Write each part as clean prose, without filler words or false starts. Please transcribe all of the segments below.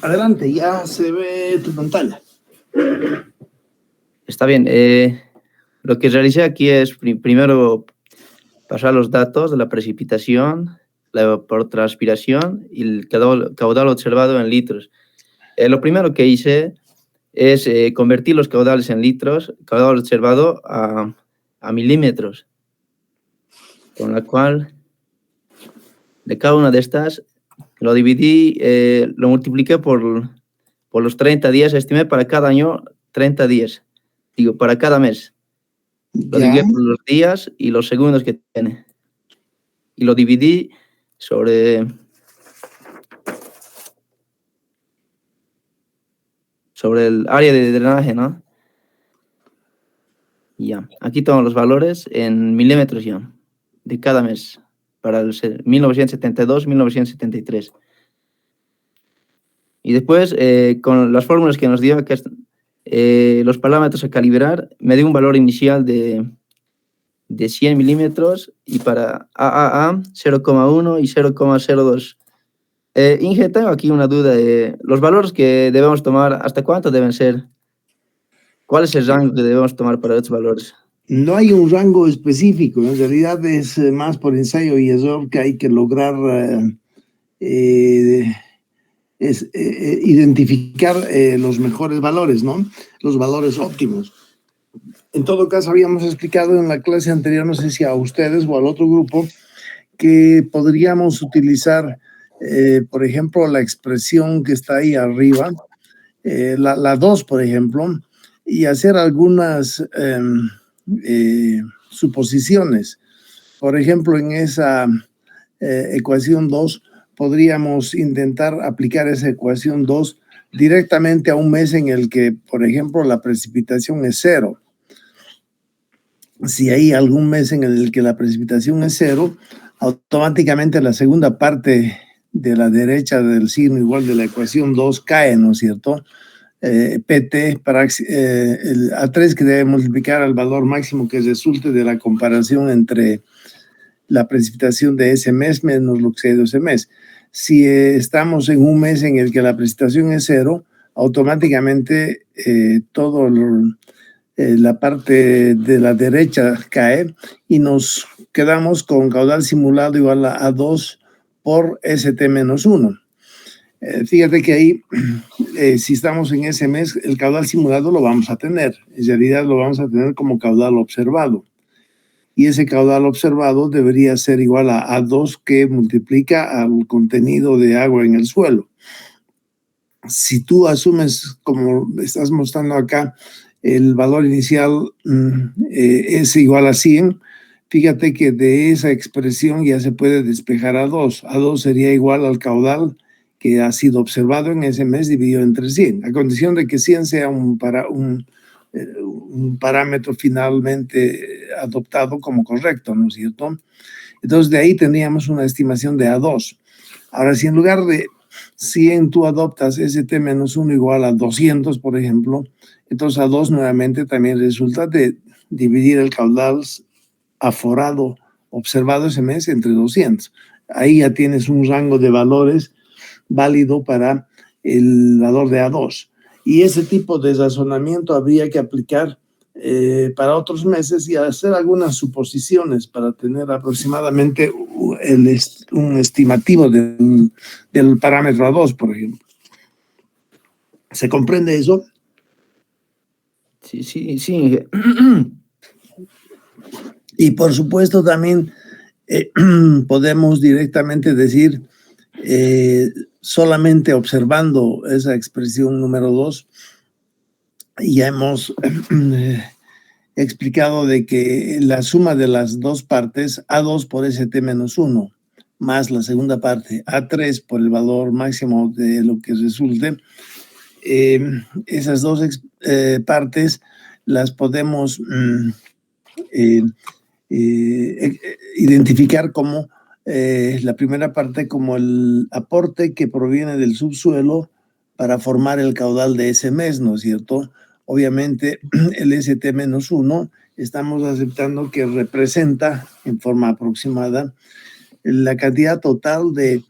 Adelante, ya se ve tu pantalla. Está bien. Lo que realicé aquí es primero pasar los datos de la precipitación, la evapotranspiración y el caudal observado en litros. Lo primero que hice es convertir los caudales en litros, caudal observado a milímetros, con la cual de cada una de estas lo dividí, lo multipliqué por los 30 días, estimé para cada año 30 días, digo, para cada mes. Lo Ya. dividí por los días y los segundos que tiene. Y lo dividí sobre el área de drenaje, ¿no? Ya, aquí tengo los valores en milímetros ya, de cada mes, para el 1972-1973. Y después, con las fórmulas que nos dio, los parámetros a calibrar, me dio un valor inicial de 100 milímetros y para AAA 0,1 y 0,02. Inge, tengo aquí una duda. Los valores que debemos tomar, ¿hasta cuánto deben ser? ¿Cuál es el rango que debemos tomar para estos valores? No hay un rango específico, en realidad es más por ensayo y error que hay que lograr identificar los mejores valores, ¿no? Los valores óptimos. En todo caso, habíamos explicado en la clase anterior, no sé si a ustedes o al otro grupo, que podríamos utilizar, por ejemplo, la expresión que está ahí arriba, la 2, por ejemplo, y hacer algunas suposiciones. Por ejemplo, en esa ecuación 2, podríamos intentar aplicar esa ecuación 2 directamente a un mes en el que, por ejemplo, la precipitación es 0. Si hay algún mes en el que la precipitación es 0, automáticamente la segunda parte de la derecha del signo igual de la ecuación 2 cae, ¿no es cierto? PT para el A3 que debe multiplicar al valor máximo que resulte de la comparación entre la precipitación de ese mes menos lo que se ha ido ese mes. Si estamos en un mes en el que la precipitación es 0, automáticamente todo la parte de la derecha cae y nos quedamos con caudal simulado igual a 2 por ST-1. Fíjate que ahí, si estamos en ese mes, el caudal simulado lo vamos a tener. En realidad lo vamos a tener como caudal observado. Y ese caudal observado debería ser igual a 2 que multiplica al contenido de agua en el suelo. Si tú asumes, como estás mostrando acá, el valor inicial es igual a 100, fíjate que de esa expresión ya se puede despejar a 2. A 2 sería igual al caudal que ha sido observado en ese mes dividido entre 100, a condición de que 100 sea un parámetro finalmente adoptado como correcto, ¿no es cierto? Entonces, de ahí tendríamos una estimación de A2. Ahora, si en lugar de 100 tú adoptas ST-1 igual a 200, por ejemplo, entonces A2 nuevamente también resulta de dividir el caudal aforado observado ese mes entre 200. Ahí ya tienes un rango de valores válido para el valor de A2. Y ese tipo de razonamiento habría que aplicar para otros meses y hacer algunas suposiciones para tener aproximadamente un estimativo del parámetro A2, por ejemplo. ¿Se comprende eso? Sí. Y por supuesto también podemos directamente decir, solamente observando esa expresión número 2, ya hemos explicado de que la suma de las dos partes, A2 por ST-1, más la segunda parte, A3 por el valor máximo de lo que resulte, esas dos partes las podemos identificar como la primera parte como el aporte que proviene del subsuelo para formar el caudal de ese mes, ¿no es cierto? Obviamente el ST-1 estamos aceptando que representa en forma aproximada la cantidad total de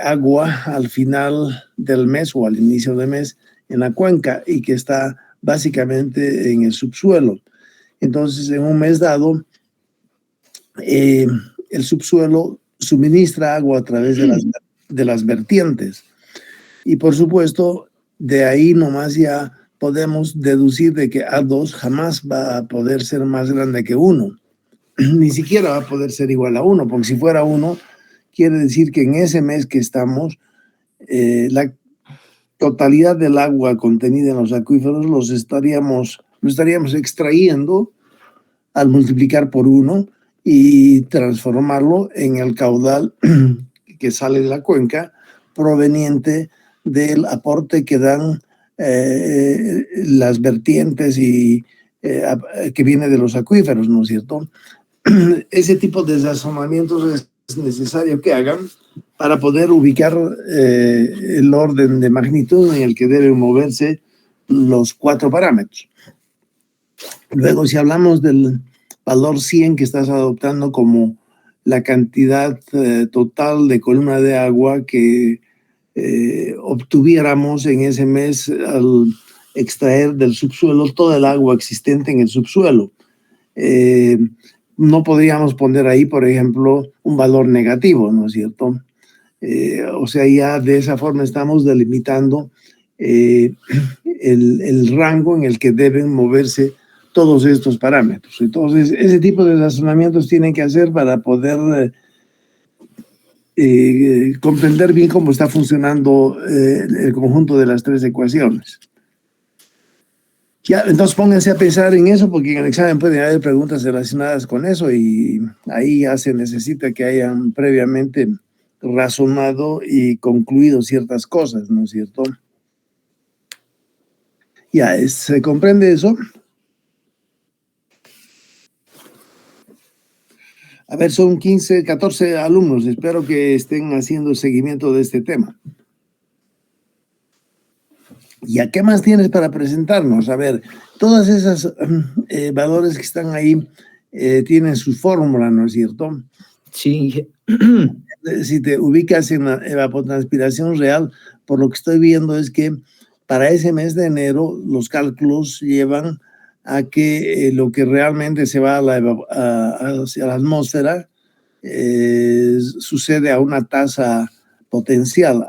agua al final del mes o al inicio del mes en la cuenca y que está básicamente en el subsuelo. Entonces, en un mes dado, el subsuelo suministra agua a través de las vertientes. Y por supuesto, de ahí nomás ya podemos deducir de que A2 jamás va a poder ser más grande que 1. Ni siquiera va a poder ser igual a 1, porque si fuera 1, quiere decir que en ese mes que estamos, la totalidad del agua contenida en los acuíferos lo estaríamos extrayendo al multiplicar por 1 y transformarlo en el caudal que sale de la cuenca proveniente del aporte que dan las vertientes y que viene de los acuíferos, ¿no es cierto? Ese tipo de razonamientos es necesario que hagan para poder ubicar el orden de magnitud en el que deben moverse los 4 parámetros. Luego, si hablamos del valor 100 que estás adoptando como la cantidad total de columna de agua que obtuviéramos en ese mes al extraer del subsuelo toda el agua existente en el subsuelo. No podríamos poner ahí, por ejemplo, un valor negativo, ¿no es cierto? O sea, ya de esa forma estamos delimitando el rango en el que deben moverse todos estos parámetros. Entonces, ese tipo de razonamientos tienen que hacer para poder comprender bien cómo está funcionando el conjunto de las 3 ecuaciones. Ya, entonces pónganse a pensar en eso, porque en el examen pueden haber preguntas relacionadas con eso y ahí ya se necesita que hayan previamente razonado y concluido ciertas cosas, ¿no es cierto? Ya, ¿se comprende eso? A ver, son 15, 14 alumnos. Espero que estén haciendo seguimiento de este tema. ¿Y a qué más tienes para presentarnos? A ver, todas esas valores que están ahí tienen su fórmula, ¿no es cierto? Sí. Si te ubicas en la evapotranspiración real, por lo que estoy viendo es que para ese mes de enero los cálculos llevan a que lo que realmente se va hacia la atmósfera sucede a una tasa potencial,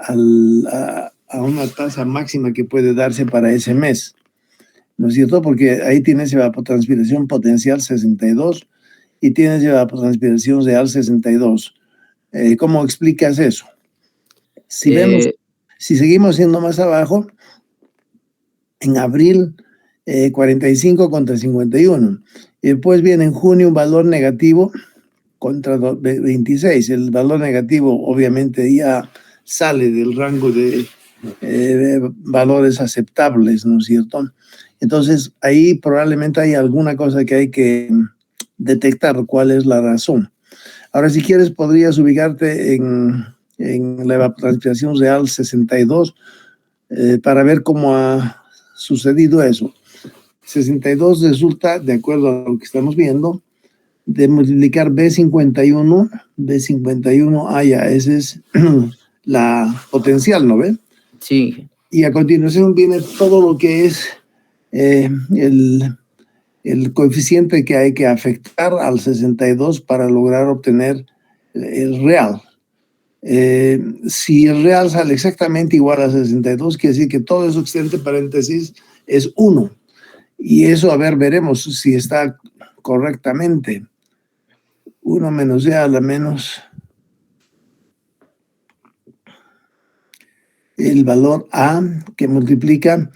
a una tasa máxima que puede darse para ese mes, ¿no es cierto? Porque ahí tienes evapotranspiración potencial 62 y tienes evapotranspiración real 62. ¿Cómo explicas eso? Si seguimos yendo más abajo, en abril 45 contra 51. Y después viene en junio un valor negativo contra 26. El valor negativo obviamente ya sale del rango de valores aceptables, ¿no es cierto? Entonces ahí probablemente hay alguna cosa que hay que detectar cuál es la razón. Ahora, si quieres, podrías ubicarte en la evapotranspiración real 62 para ver cómo ha sucedido eso. 62 resulta, de acuerdo a lo que estamos viendo, de multiplicar B51, ya, esa es la potencial, ¿no ve? Sí. Y a continuación viene todo lo que es el coeficiente que hay que afectar al 62 para lograr obtener el real. Si el real sale exactamente igual a 62, quiere decir que todo eso que está entre paréntesis es 1. Y eso, a ver, veremos si está correctamente. 1 menos a la menos el valor A que multiplica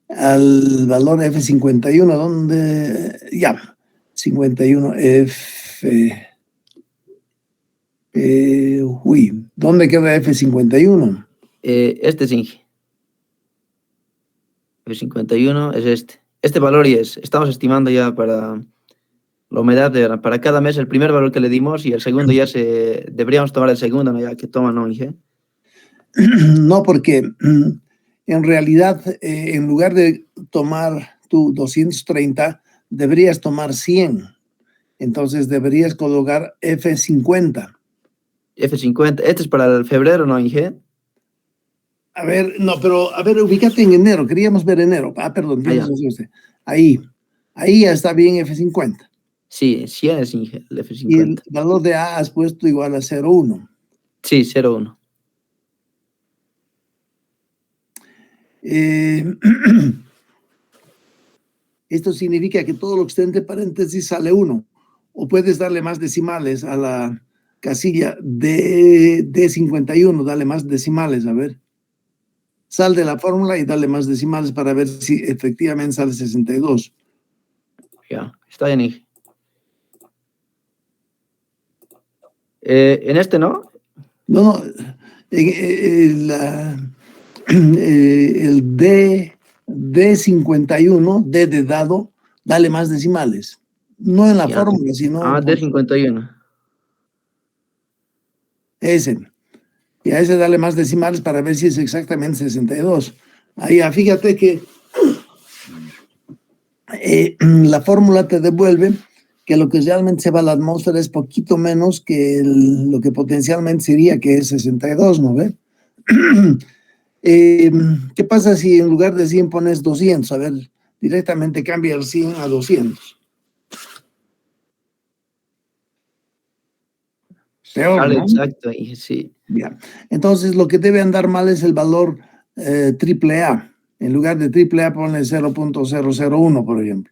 al valor F51, donde ya, 51F. ¿Dónde queda F51? Este sí. F51 es este. Este valor y estamos estimando ya para la humedad para cada mes el primer valor que le dimos y el segundo ya deberíamos tomar el segundo, ¿no? Ya que toma, ¿no, Inge? No, porque en realidad en lugar de tomar tu 230, deberías tomar 100. Entonces deberías colocar F50. F50. Este es para el febrero, ¿no, Inge? A ver, no, pero a ver, ubícate en enero. Queríamos ver enero. Perdón, tienes razón usted. Ahí ya está bien F50. Sí, 100 es Inge, el Y el F50. valor de A has puesto igual a 0,1. Sí, 0,1. Esto significa que todo lo que esté entre paréntesis sale 1. O puedes darle más decimales a la casilla de 51, dale más decimales, a ver. Sal de la fórmula y dale más decimales para ver si efectivamente sale 62. Ya, está bien, Inge. En este, ¿no? No, el D51, D de dado, dale más decimales. No en la Ya. fórmula, sino D51. ese. Y a ese dale más decimales para ver si es exactamente 62. Ahí, fíjate que la fórmula te devuelve que lo que realmente se va a la atmósfera es poquito menos que lo que potencialmente sería, que es 62, ¿no ve? ¿Qué pasa si en lugar de 100 pones 200? A ver, directamente cambia el 100 a 200. Peor, Sale ¿no? exacto, sí. Ya. Entonces, lo que debe andar mal es el valor triple A. En lugar de triple A, ponle 0,001, por ejemplo.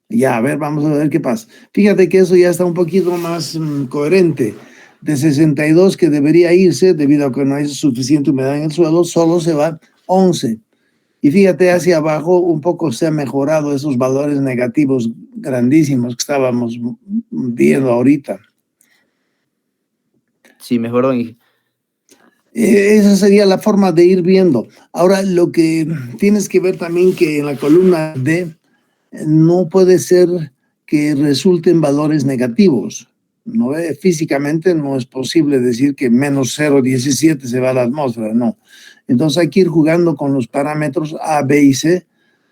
Ya, a ver, vamos a ver qué pasa. Fíjate que eso ya está un poquito más coherente. De 62 que debería irse, debido a que no hay suficiente humedad en el suelo, solo se va 11. Y fíjate, hacia abajo un poco se han mejorado esos valores negativos grandísimos que estábamos viendo ahorita. Sí, mejoró, Inge. Esa sería la forma de ir viendo. Ahora, lo que tienes que ver también que en la columna D no puede ser que resulten valores negativos. ¿No? Físicamente no es posible decir que menos 0,17 se va a la atmósfera, no. Entonces hay que ir jugando con los parámetros A, B y C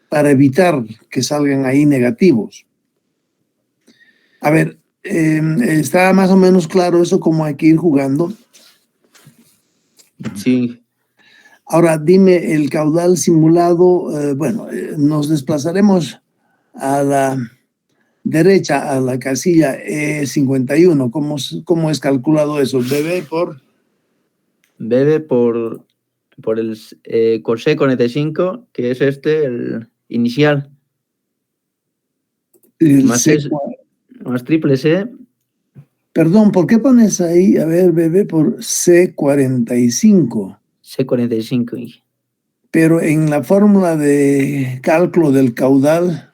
para evitar que salgan ahí negativos. A ver, está más o menos claro eso, cómo hay que ir jugando. Sí. Ahora, dime, el caudal simulado, nos desplazaremos a la derecha, a la casilla E51. ¿Cómo es calculado eso? BB Bebe por el Corsé 45, que es el inicial. Más, más triple C. Perdón, ¿por qué pones ahí, a ver, BB por C45? C45. Pero en la fórmula de cálculo del caudal.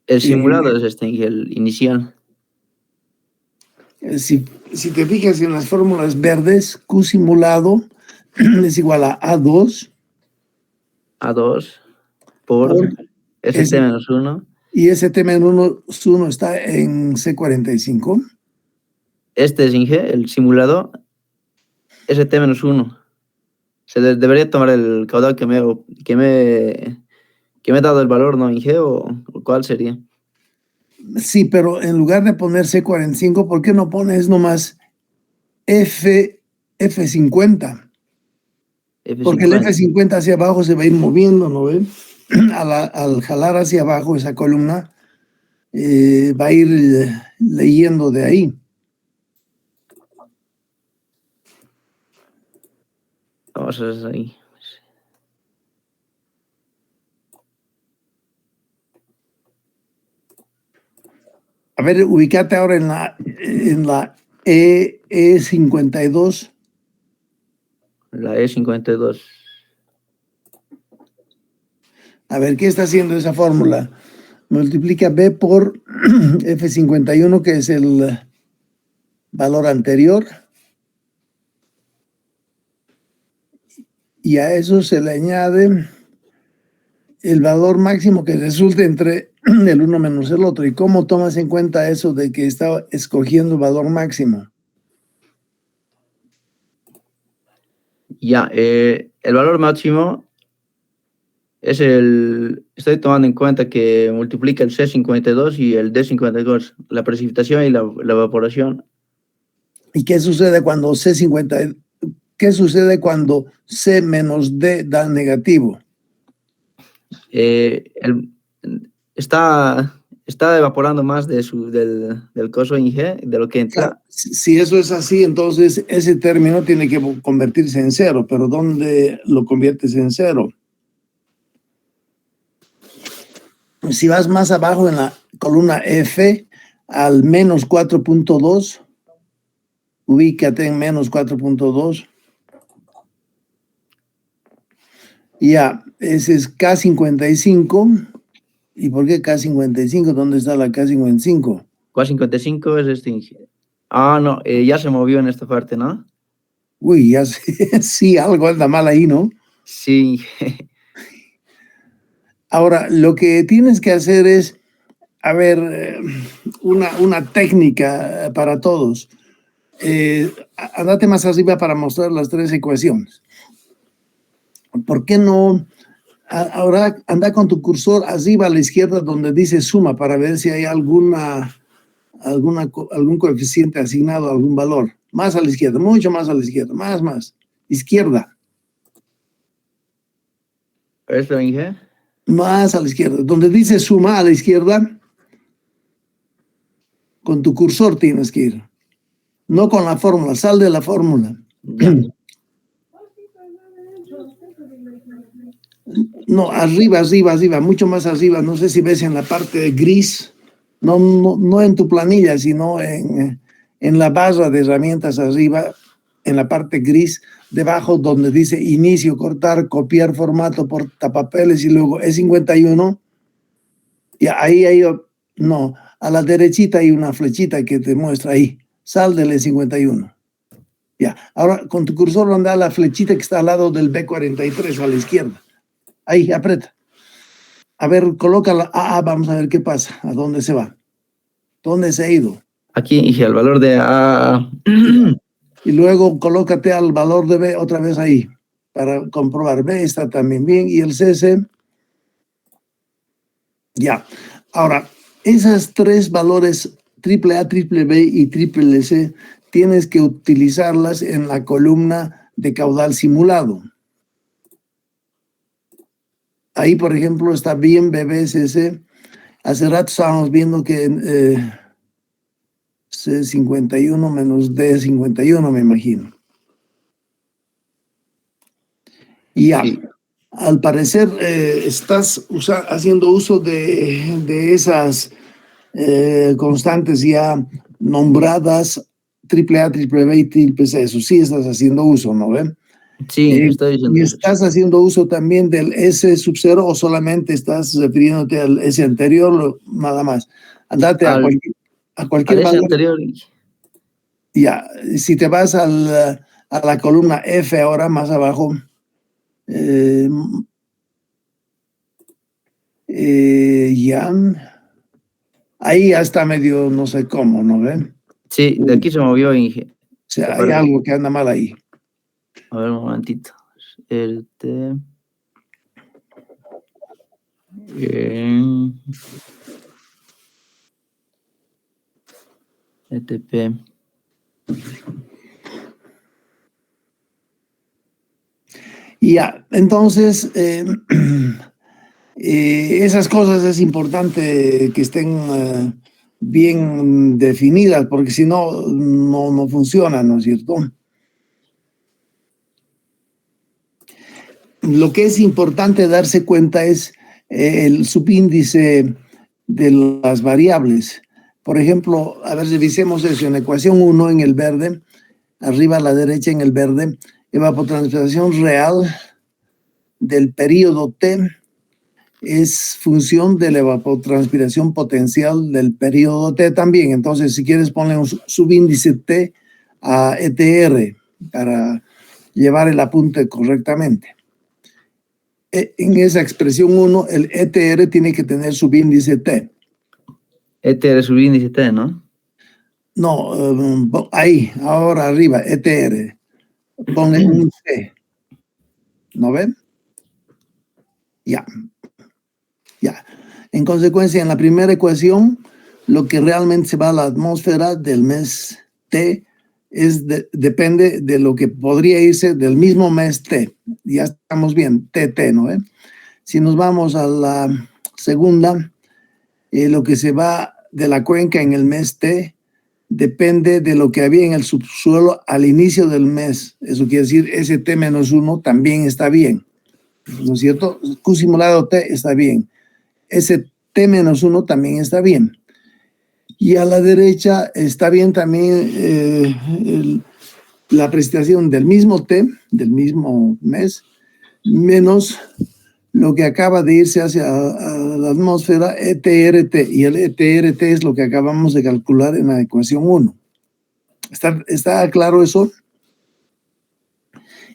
El simulado es el inicial. Si te fijas en las fórmulas verdes, Q simulado es igual a A2. A2 por ST-1. Y ST-1 está en C45. Este es Inge, el simulado ST-1. Se debería tomar el caudal que me he dado el valor, ¿no, Inge? ¿O cuál sería? Sí, pero en lugar de poner C45, ¿por qué no pones nomás F50? Porque el F50 hacia abajo se va a ir moviendo, ¿no ven? Al jalar hacia abajo esa columna, va a ir leyendo de ahí. Vamos a ver ahí. A ver, ubícate ahora en la E52. La E52. A ver, ¿qué está haciendo esa fórmula? Multiplica B por F51, que es el valor anterior. Y a eso se le añade el valor máximo que resulte entre el uno menos el otro. ¿Y cómo tomas en cuenta eso de que está escogiendo valor máximo? Ya, el valor máximo Estoy tomando en cuenta que multiplica el C52 y el D52, la precipitación y la evaporación. ¿Y qué sucede cuando qué sucede cuando C menos D da negativo? Eh, el- está evaporando más del coso en G de lo que Claro, entra. si eso es así, entonces ese término tiene que convertirse en cero, pero ¿dónde lo conviertes en cero? Si vas más abajo en la columna F, al menos 4.2, ubícate en menos 4.2. Ya, ese es K55. ¿Y por qué K55? ¿Dónde está la K55? K55 es este en G. Ah, no, ya se movió en esta parte, ¿no? Uy, ya sé, sí, algo anda mal ahí, ¿no? Sí. Ahora, lo que tienes que hacer es, a ver, una técnica para todos. Andate más arriba para mostrar las tres ecuaciones. ¿Por qué no? Ahora anda con tu cursor arriba a la izquierda donde dice suma para ver si hay algún coeficiente asignado a algún valor. Más a la izquierda, mucho más a la izquierda, más. Izquierda, ¿Esto en G? más a la izquierda. Donde dice suma a la izquierda, con tu cursor tienes que ir. No con la fórmula, sal de la fórmula. Ya. No, arriba, mucho más arriba. No sé si ves en la parte gris, no en tu planilla, sino en la barra de herramientas arriba, en la parte gris, debajo donde dice inicio, cortar, copiar formato, portapapeles y luego E51. Y ahí no, a la derechita hay una flechita que te muestra ahí, sal del E51. Ya, ahora con tu cursor anda a la flechita que está al lado del B43 a la izquierda. Ahí, aprieta. A ver, coloca la AA, vamos a ver qué pasa, a dónde se va, dónde se ha ido. Aquí en G, el valor de A. Y luego colócate al valor de B otra vez ahí, para comprobar. B está también bien, y el CC, ya. Ahora, esas tres valores, triple A, triple B y triple C, tienes que utilizarlas en la columna de caudal simulado. Ahí, por ejemplo, está bien BBSC. Hace rato estábamos viendo que C51 menos D51, me imagino. Y ya, Sí. al parecer estás haciendo uso de esas constantes ya nombradas triple A, triple B y triple C. Eso sí estás haciendo uso, ¿no ven? Sí, estoy diciendo ¿Y eso. estás haciendo uso también del S sub 0 o solamente estás refiriéndote al S anterior, nada más? Andate a Al cualquier ese valor. anterior. Ya, si te vas a la columna F ahora más abajo, ya, ahí ya está medio no sé cómo, ¿no ven? Sí, de aquí se movió en G. O sea, hay algo que anda mal ahí. A ver, un momentito. El T. ETP. Ya, entonces, esas cosas es importante que estén bien definidas, porque si no, no funcionan, ¿no es cierto? Lo que es importante darse cuenta es el subíndice de las variables. Por ejemplo, a ver, revisemos eso. En la ecuación 1, en el verde, arriba a la derecha en el verde, evapotranspiración real del periodo T es función de la evapotranspiración potencial del periodo T también. Entonces, si quieres, ponle un subíndice T a ETR para llevar el apunte correctamente. En esa expresión 1, el ETR tiene que tener subíndice T. ETR subíndice T, ¿no? No, ahí, ahora arriba, ETR. Ponle un T. ¿No ven? Ya, ya. En consecuencia, en la primera ecuación, lo que realmente se va a la atmósfera del mes T depende de lo que podría irse del mismo mes T. Ya estamos bien, TT, ¿no? Si nos vamos a la segunda, lo que se va de la cuenca en el mes T depende de lo que había en el subsuelo al inicio del mes. Eso quiere decir, ese T-1 también está bien, ¿no es cierto? Q simulado T está bien. Ese T-1 también está bien. Y a la derecha está bien también la precipitación del mismo T, del mismo mes, menos lo que acaba de irse hacia la atmósfera, ETRT, y el ETRT es lo que acabamos de calcular en la ecuación 1. ¿Está claro eso?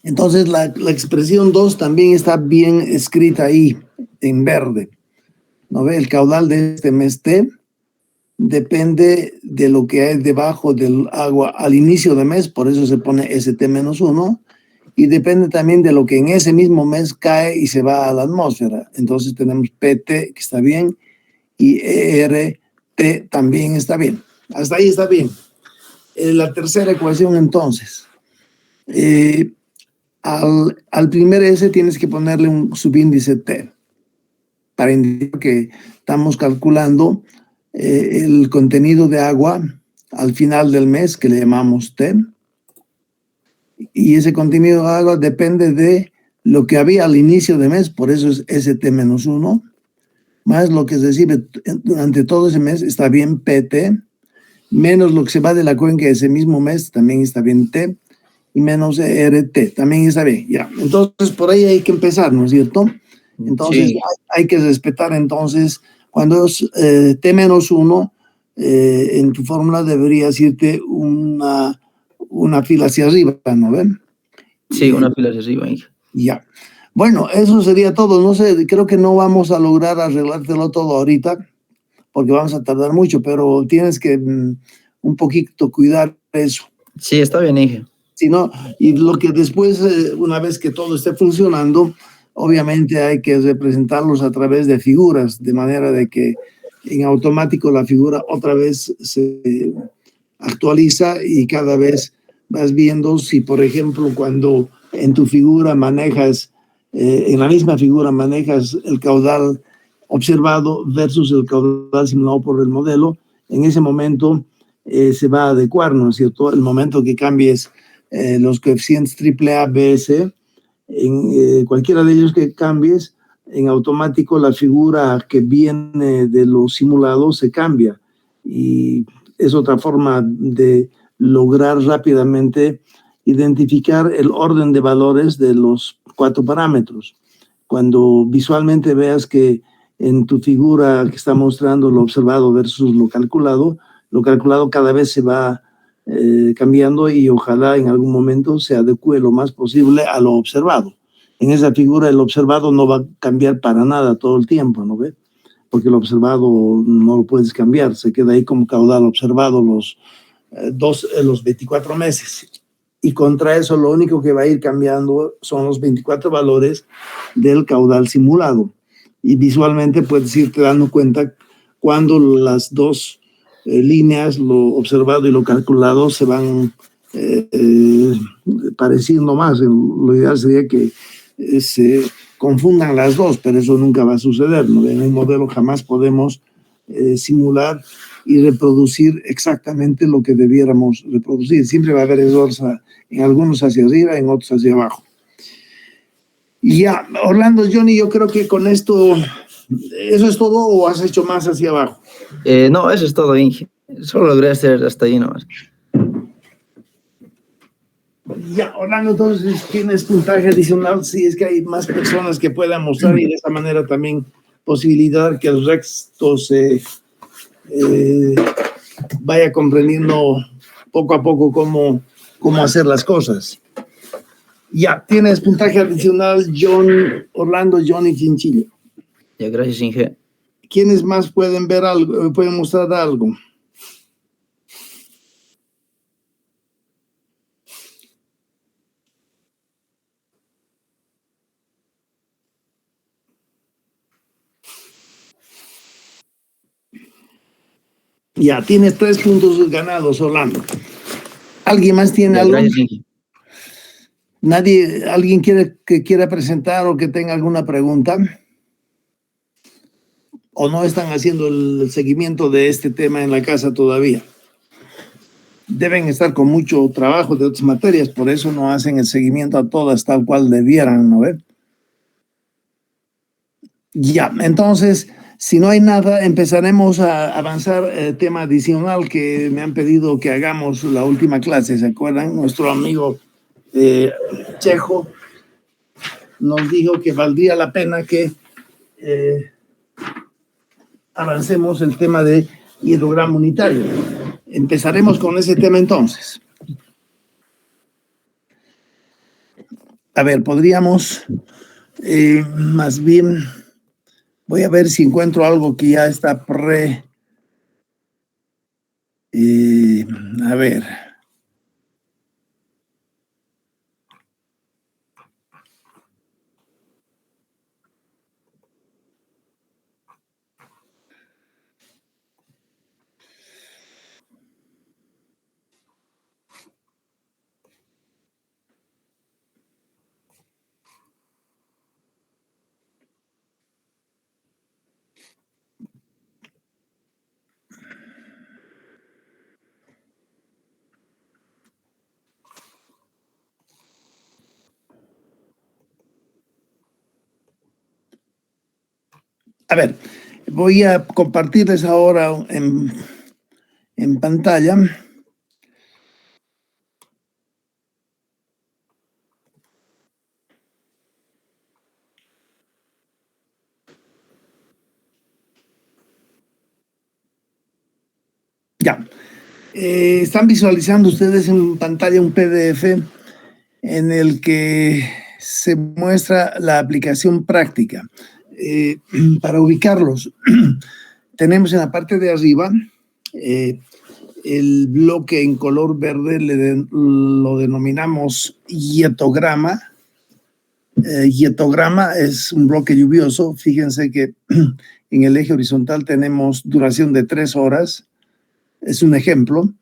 Entonces la expresión 2 también está bien escrita ahí, en verde. ¿No ve? El caudal de este mes T depende de lo que hay debajo del agua al inicio del mes, por eso se pone ST-1, y depende también de lo que en ese mismo mes cae y se va a la atmósfera. Entonces tenemos PT, que está bien, y ERT también está bien. Hasta ahí está bien. La tercera ecuación, entonces. Al primer S tienes que ponerle un subíndice T para indicar que estamos calculando el contenido de agua al final del mes, que le llamamos T, y ese contenido de agua depende de lo que había al inicio de mes, por eso es ST-1, más lo que se recibe durante todo ese mes, está bien PT, menos lo que se va de la cuenca ese mismo mes, también está bien T, y menos ERT, también está bien, ya. Entonces, por ahí hay que empezar, ¿no es cierto? Entonces, Sí, hay que respetar, entonces, cuando es T-1, en tu fórmula deberías irte una fila hacia arriba, ¿no ven? sí, una fila hacia arriba, Inge. Ya. Bueno, eso sería todo. No sé, creo que no vamos a lograr arreglártelo todo ahorita, porque vamos a tardar mucho, pero tienes que un poquito cuidar eso. Sí, está bien, Inge. Si no, y lo que después, una vez que todo esté funcionando, obviamente hay que representarlos a través de figuras, de manera de que en automático la figura otra vez se actualiza y cada vez vas viendo si, por ejemplo, cuando en tu figura manejas, en la misma figura manejas el caudal observado versus el caudal simulado por el modelo, en ese momento se va a adecuar, ¿no es cierto? El momento que cambies los coeficientes AAA, BS, en cualquiera de ellos que cambies, en automático la figura que viene de los simulados se cambia. Y es otra forma de lograr rápidamente identificar el orden de valores de los 4 parámetros. Cuando visualmente veas que en tu figura que está mostrando lo observado versus lo calculado cada vez se va cambiando y ojalá en algún momento se adecue lo más posible a lo observado. En esa figura el observado no va a cambiar para nada todo el tiempo, ¿no ve? Porque el observado no lo puedes cambiar, se queda ahí como caudal observado los 24 meses. Y contra eso lo único que va a ir cambiando son los 24 valores del caudal simulado. Y visualmente puedes irte dando cuenta cuando las dos líneas, lo observado y lo calculado, se van pareciendo más. Lo ideal sería que se confundan las dos, pero eso nunca va a suceder, ¿no? En un modelo jamás podemos simular y reproducir exactamente lo que debiéramos reproducir. Siempre va a haber errores en algunos hacia arriba, en otros hacia abajo. Y ya, Orlando, Johnny, yo creo que con esto, ¿eso es todo o has hecho más hacia abajo? No, eso es todo, Inge. Solo logré hacer hasta ahí nomás. Ya, Orlando, entonces tienes puntaje adicional si es que hay más personas que puedan mostrar y de esa manera también posibilitar que el resto se vaya comprendiendo poco a poco cómo hacer las cosas. Ya, tienes puntaje adicional, Orlando, Johnny Chinchilla. Ya, gracias, Inge. ¿Quiénes más pueden ver algo, pueden mostrar algo? Ya, tiene 3 puntos ganados, Orlando. ¿Alguien más tiene algo? ¿Nadie, alguien quiera presentar o que tenga alguna pregunta? ¿O no están haciendo el seguimiento de este tema en la casa todavía? Deben estar con mucho trabajo de otras materias, por eso no hacen el seguimiento a todas tal cual debieran, ¿no ven? Ya, entonces, si no hay nada, empezaremos a avanzar el tema adicional que me han pedido que hagamos la última clase, ¿se acuerdan? Nuestro amigo Chejo nos dijo que valdría la pena que avancemos el tema de hidrograma unitario. Empezaremos con ese tema entonces. A ver, podríamos más bien, voy a ver si encuentro algo que ya está a ver. A ver, voy a compartirles ahora en pantalla. Ya. Están visualizando ustedes en pantalla un PDF en el que se muestra la aplicación práctica. Para ubicarlos, tenemos en la parte de arriba el bloque en color verde, lo denominamos hietograma. Hietograma es un bloque lluvioso. Fíjense que en el eje horizontal tenemos duración de 3 horas. Es un ejemplo.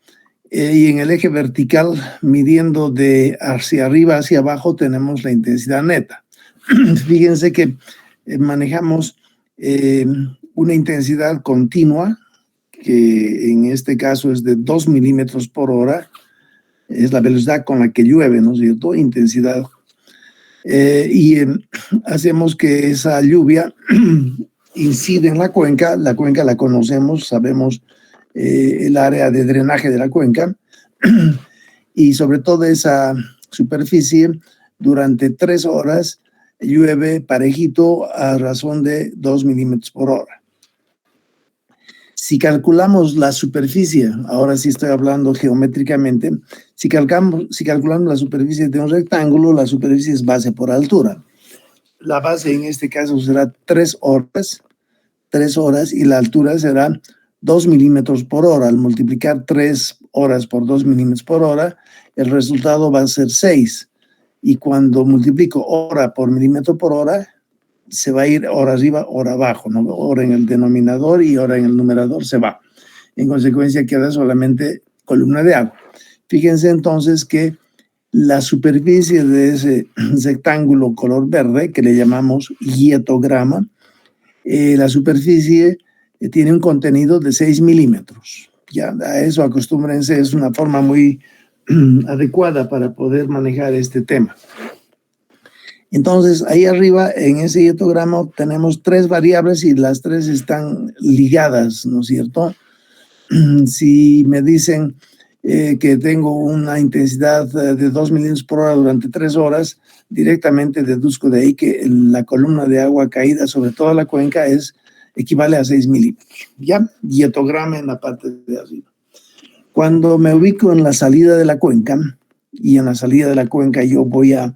Y en el eje vertical, midiendo de hacia arriba hacia abajo, tenemos la intensidad neta. Fíjense que manejamos una intensidad continua, que en este caso es de 2 milímetros por hora. Es la velocidad con la que llueve, ¿no es cierto? Intensidad. Y hacemos que esa lluvia incide en la cuenca. La cuenca la conocemos, sabemos el área de drenaje de la cuenca, y sobre todo esa superficie durante 3 horas llueve parejito a razón de 2 milímetros por hora. Si calculamos la superficie, ahora sí estoy hablando geométricamente, si calculamos la superficie de un rectángulo, la superficie es base por altura. La base en este caso será 3 horas, y la altura será 2 milímetros por hora. Al multiplicar 3 horas por 2 milímetros por hora, el resultado va a ser 6. Y cuando multiplico hora por milímetro por hora, se va a ir hora arriba, hora abajo, ¿no? Hora en el denominador y hora en el numerador se va. En consecuencia, queda solamente columna de agua. Fíjense entonces que la superficie de ese rectángulo color verde, que le llamamos hietograma, la superficie tiene un contenido de 6 milímetros. Ya, a eso acostúmbrense, es una forma muy adecuada para poder manejar este tema. Entonces, ahí arriba, en ese hietograma, tenemos 3 variables y las 3 están ligadas, ¿no es cierto? Si me dicen que tengo una intensidad de 2 milímetros por hora durante 3 horas, directamente deduzco de ahí que la columna de agua caída sobre toda la cuenca equivale a 6 milímetros, ¿ya? Hietograma en la parte de arriba. Cuando me ubico en la salida de la cuenca, y en la salida de la cuenca yo voy a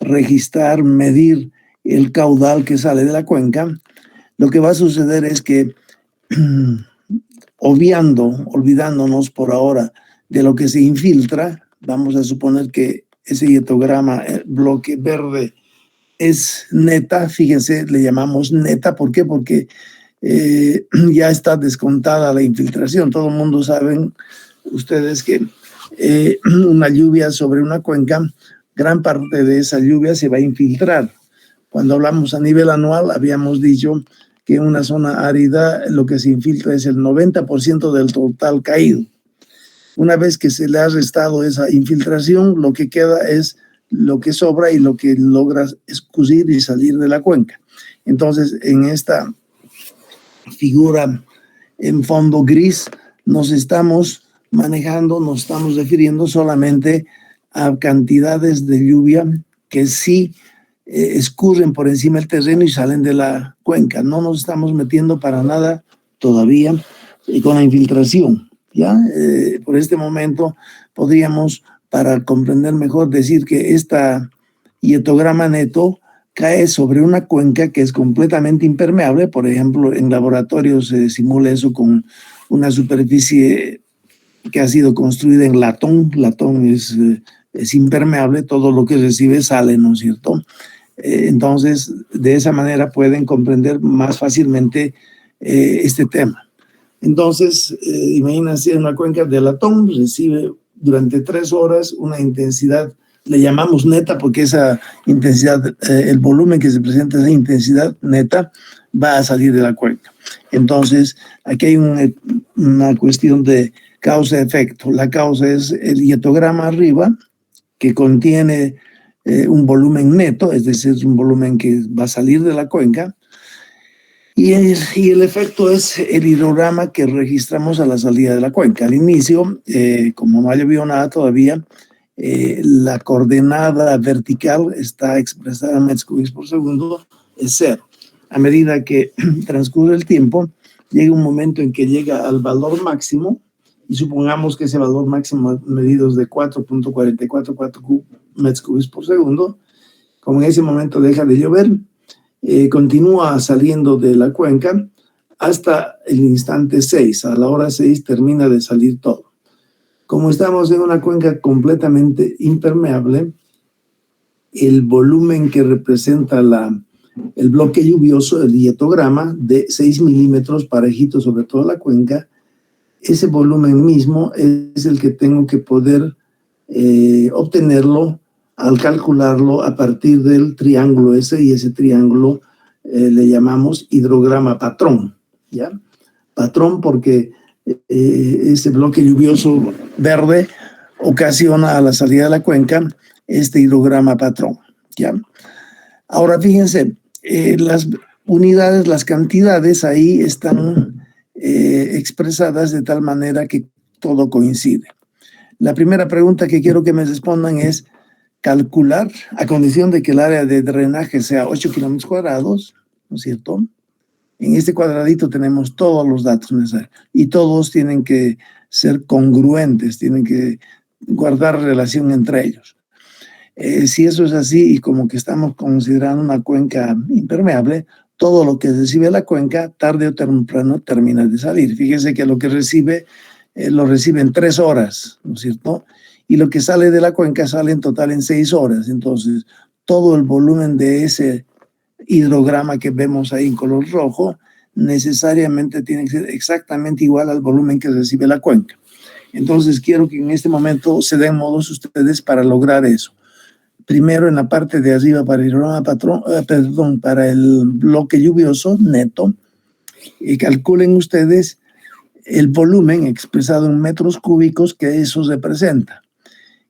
registrar, medir el caudal que sale de la cuenca, lo que va a suceder es que, olvidándonos por ahora de lo que se infiltra, vamos a suponer que ese hietograma, el bloque verde, es neta. Fíjense, le llamamos neta. ¿Por qué? Porque ya está descontada la infiltración. Todo el mundo saben ustedes que una lluvia sobre una cuenca, gran parte de esa lluvia se va a infiltrar. Cuando hablamos a nivel anual, habíamos dicho que en una zona árida lo que se infiltra es el 90% del total caído. Una vez que se le ha restado esa infiltración, lo que queda es lo que sobra y lo que logra escurrir y salir de la cuenca. Entonces, en esta figura en fondo gris, nos estamos manejando, nos estamos refiriendo solamente a cantidades de lluvia que sí escurren por encima del terreno y salen de la cuenca. No nos estamos metiendo para nada todavía con la infiltración. ¿Ya? Por este momento podríamos, para comprender mejor, decir que esta hietograma neto cae sobre una cuenca que es completamente impermeable. Por ejemplo, en laboratorio se simula eso con una superficie que ha sido construida en latón. Latón es impermeable, todo lo que recibe sale, ¿no es cierto? Entonces, de esa manera pueden comprender más fácilmente este tema. Entonces, imagínense una cuenca de latón, recibe durante 3 horas una intensidad, le llamamos neta porque esa intensidad, el volumen que se presenta, esa intensidad neta, va a salir de la cuenca. Entonces, aquí hay una cuestión de causa-efecto. La causa es el hietograma arriba, que contiene un volumen neto, es decir, un volumen que va a salir de la cuenca, y el efecto es el hidrograma que registramos a la salida de la cuenca. Al inicio, como no ha llovido nada todavía, la coordenada vertical está expresada en metros cúbicos por segundo, es 0. A medida que transcurre el tiempo, llega un momento en que llega al valor máximo, y supongamos que ese valor máximo medido es de 4.444 metros cúbicos por segundo. Como en ese momento deja de llover, continúa saliendo de la cuenca hasta el instante 6. A la hora 6 termina de salir todo. Como estamos en una cuenca completamente impermeable, el volumen que representa el bloque lluvioso, el hietograma, de 6 milímetros parejito sobre toda la cuenca, ese volumen mismo es el que tengo que poder obtenerlo al calcularlo a partir del triángulo ese, y ese triángulo le llamamos hidrograma patrón, ¿ya? Patrón porque ese bloque lluvioso verde ocasiona a la salida de la cuenca este hidrograma patrón, ¿ya? Ahora fíjense, las unidades, las cantidades ahí están expresadas de tal manera que todo coincide. La primera pregunta que quiero que me respondan es calcular, a condición de que el área de drenaje sea 8 kilómetros cuadrados, ¿no es cierto? En este cuadradito tenemos todos los datos necesarios y todos tienen que ser congruentes, tienen que guardar relación entre ellos. Si eso es así y como que estamos considerando una cuenca impermeable, todo lo que recibe la cuenca, tarde o temprano, termina de salir. Fíjense que lo que recibe, lo recibe en 3 horas, ¿no es cierto? Y lo que sale de la cuenca sale en total en 6 horas. Entonces, todo el volumen de ese hidrograma que vemos ahí en color rojo necesariamente tiene que ser exactamente igual al volumen que recibe la cuenca. Entonces, quiero que en este momento se den modos ustedes para lograr eso. Primero, en la parte de arriba para el hidrograma patrón, para el bloque lluvioso neto, y calculen ustedes el volumen expresado en metros cúbicos que eso representa.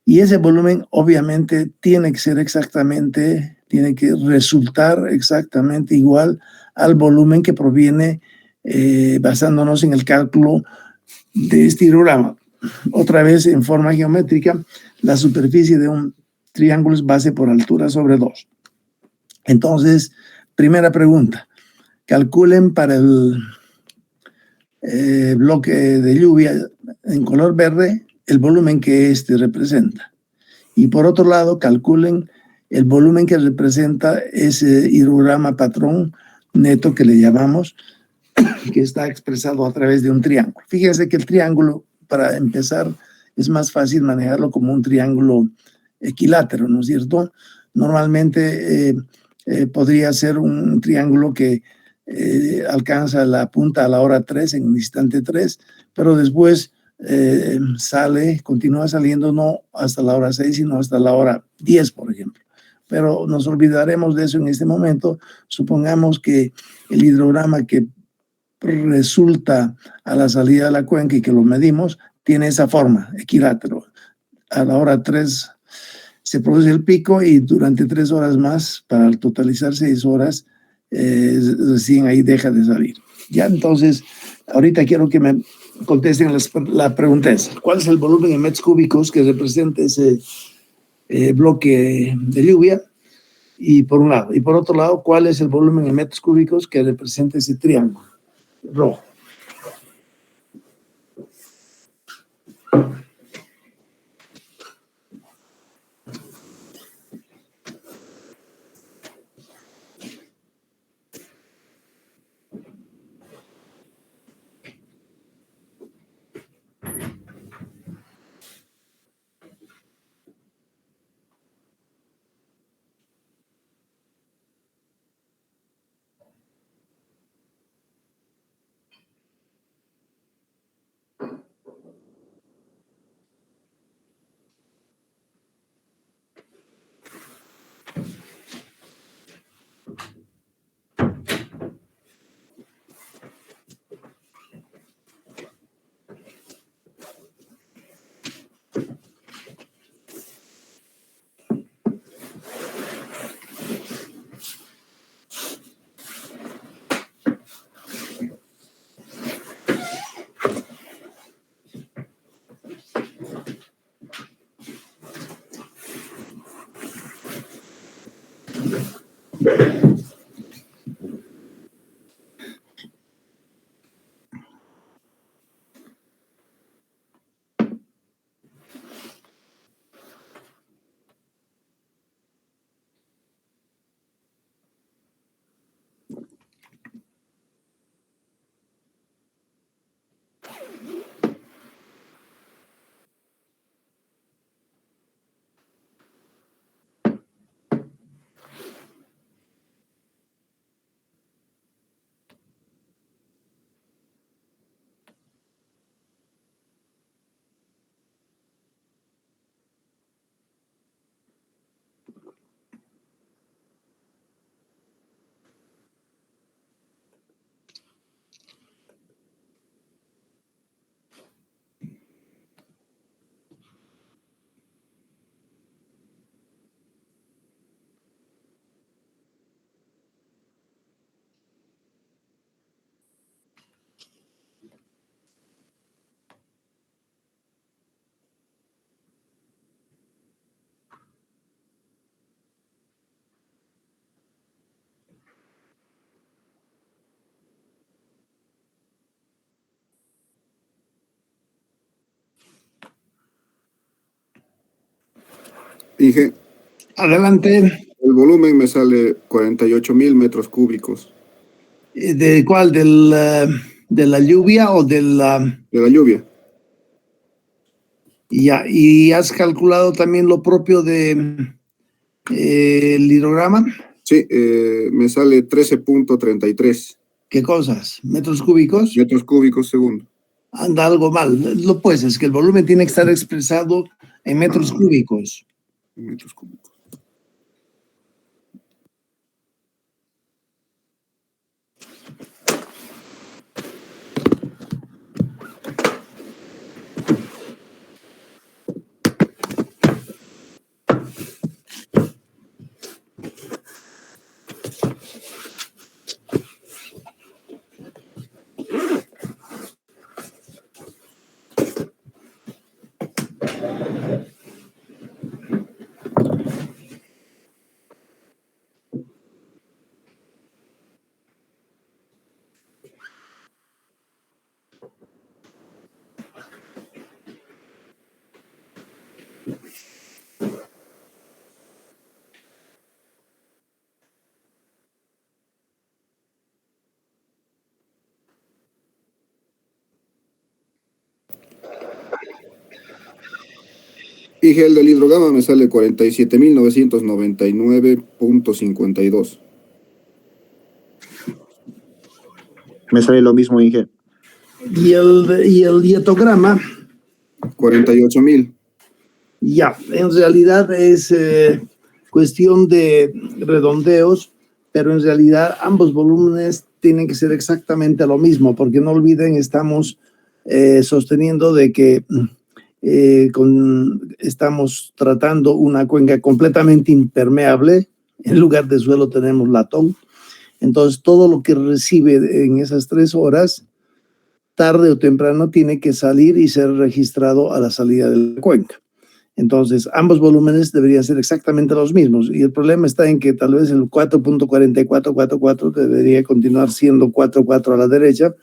Y ese volumen obviamente tiene que ser exactamente, tiene que resultar exactamente igual al volumen que proviene basándonos en el cálculo de este hidrograma. Otra vez en forma geométrica, la superficie de un triángulo es base por altura sobre 2. Entonces, primera pregunta, calculen para el bloque de lluvia en color verde el volumen que este representa. Y por otro lado, calculen el volumen que representa ese hidrograma patrón neto que le llamamos, que está expresado a través de un triángulo. Fíjense que el triángulo, para empezar, es más fácil manejarlo como un triángulo equilátero, ¿no es cierto? Normalmente podría ser un triángulo que alcanza la punta a la hora 3, en el instante 3, pero después continúa saliendo no hasta la hora 6, sino hasta la hora 10, por ejemplo. Pero nos olvidaremos de eso en este momento. Supongamos que el hidrograma que resulta a la salida de la cuenca y que lo medimos tiene esa forma, equilátero. A la hora 3 se produce el pico y durante 3 horas más, para totalizar 6 horas, recién ahí deja de salir. Ya, entonces, ahorita quiero que me contesten la pregunta es, ¿cuál es el volumen en metros cúbicos que representa ese bloque de lluvia? Y por un lado. Y por otro lado, ¿cuál es el volumen en metros cúbicos que representa ese triángulo rojo? Dije, Adelante. el volumen me sale 48.000 metros cúbicos ¿De cuál? ¿De la lluvia o de la...? de la lluvia. Ya, ¿y has calculado también lo propio de el hidrograma? Sí, me sale 13.33 ¿Qué cosas? ¿Metros cúbicos? metros cúbicos segundo. Anda algo mal. Lo pues es que el volumen tiene que estar expresado en metros cúbicos. Metros cúbicos. Y el del hidrograma me sale 47.999.52. Me sale lo mismo, Inge. Y el dietograma, 48,000. ya, en realidad es cuestión de redondeos, pero en realidad ambos volúmenes tienen que ser exactamente lo mismo, porque no olviden, estamos sosteniendo de que estamos tratando una cuenca completamente impermeable. En lugar de suelo tenemos latón. Entonces, todo lo que recibe en esas 3 horas, tarde o temprano, tiene que salir y ser registrado a la salida de la cuenca. Entonces, ambos volúmenes deberían ser exactamente los mismos. Y el problema está en que tal vez el 4.4444 debería continuar siendo 44 a la derecha,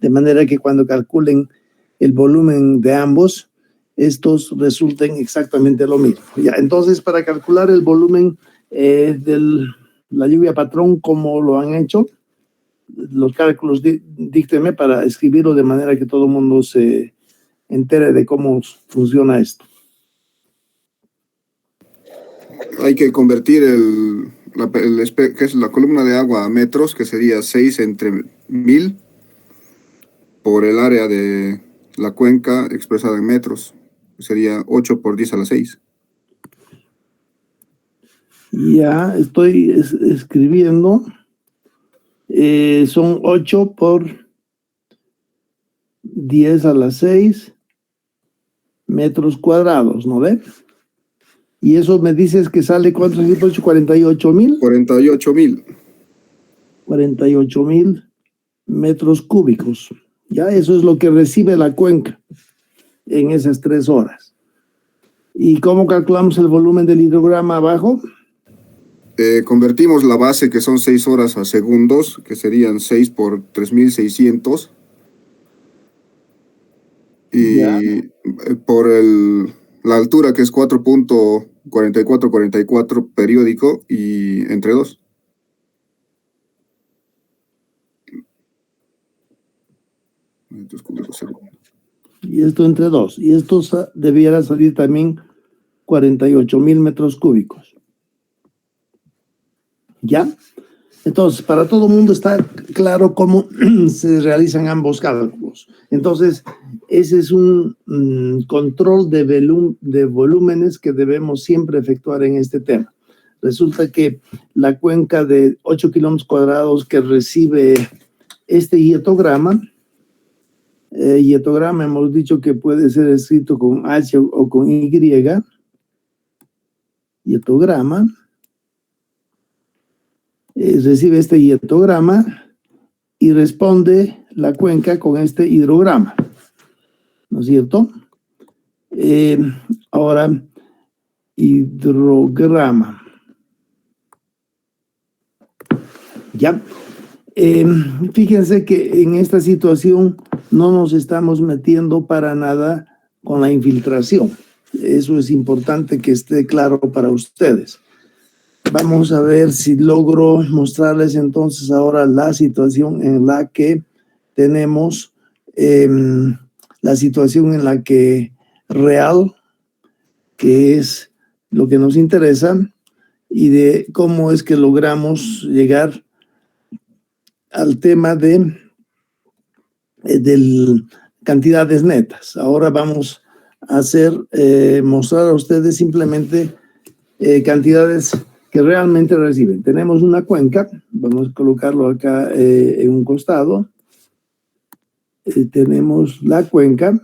de manera que cuando calculen el volumen de ambos, estos resulten exactamente lo mismo. Ya, entonces, para calcular el volumen de la lluvia patrón, ¿cómo lo han hecho? Los cálculos, dícteme para escribirlo de manera que todo el mundo se entere de cómo funciona esto. Hay que convertir que es la columna de agua a metros, que sería 6 entre 1000, por el área de la cuenca expresada en metros. Sería 8 por 10 a la 6. Ya estoy escribiendo. Son 8 por 10 a la 6 metros cuadrados, ¿no ve? Y eso me dices que sale, ¿cuánto es? 48,000. 48,000. 48,000 metros cúbicos. Ya, eso es lo que recibe la cuenca en esas 3 horas. ¿Y cómo calculamos el volumen del hidrograma abajo? Convertimos la base, que son 6 horas, a segundos, que serían 6 por 3600. Y Ya. Por la altura, que es 4.4444 periódico, y entre 2. Y esto entre 2. Y esto debiera salir también 48,000 metros cúbicos. ¿Ya? Entonces, para todo el mundo está claro cómo se realizan ambos cálculos. Entonces, ese es un control de volúmenes que debemos siempre efectuar en este tema. Resulta que la cuenca de 8 kilómetros cuadrados que recibe este hietograma hemos dicho que puede ser escrito con H o con Y, hietograma, recibe este hietograma y responde la cuenca con este hidrograma, ¿no es cierto? Ahora, hidrograma. Ya. Fíjense que en esta situación no nos estamos metiendo para nada con la infiltración. Eso es importante que esté claro para ustedes. Vamos a ver si logro mostrarles entonces ahora la situación en la que tenemos la situación en la que real, que es lo que nos interesa, y de cómo es que logramos llegar al tema de cantidades netas. Ahora vamos a mostrar a ustedes simplemente cantidades que realmente reciben. Tenemos una cuenca, vamos a colocarlo acá en un costado. Tenemos la cuenca,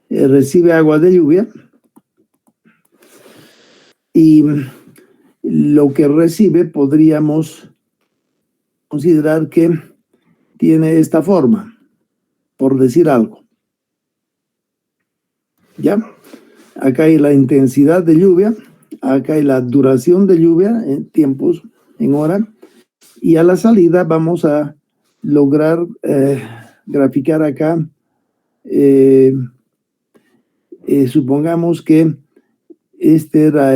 recibe agua de lluvia y lo que recibe podríamos considerar que tiene esta forma, por decir algo. ¿Ya? Acá hay la intensidad de lluvia, acá hay la duración de lluvia en tiempos, en hora, y a la salida vamos a lograr graficar acá, supongamos que este era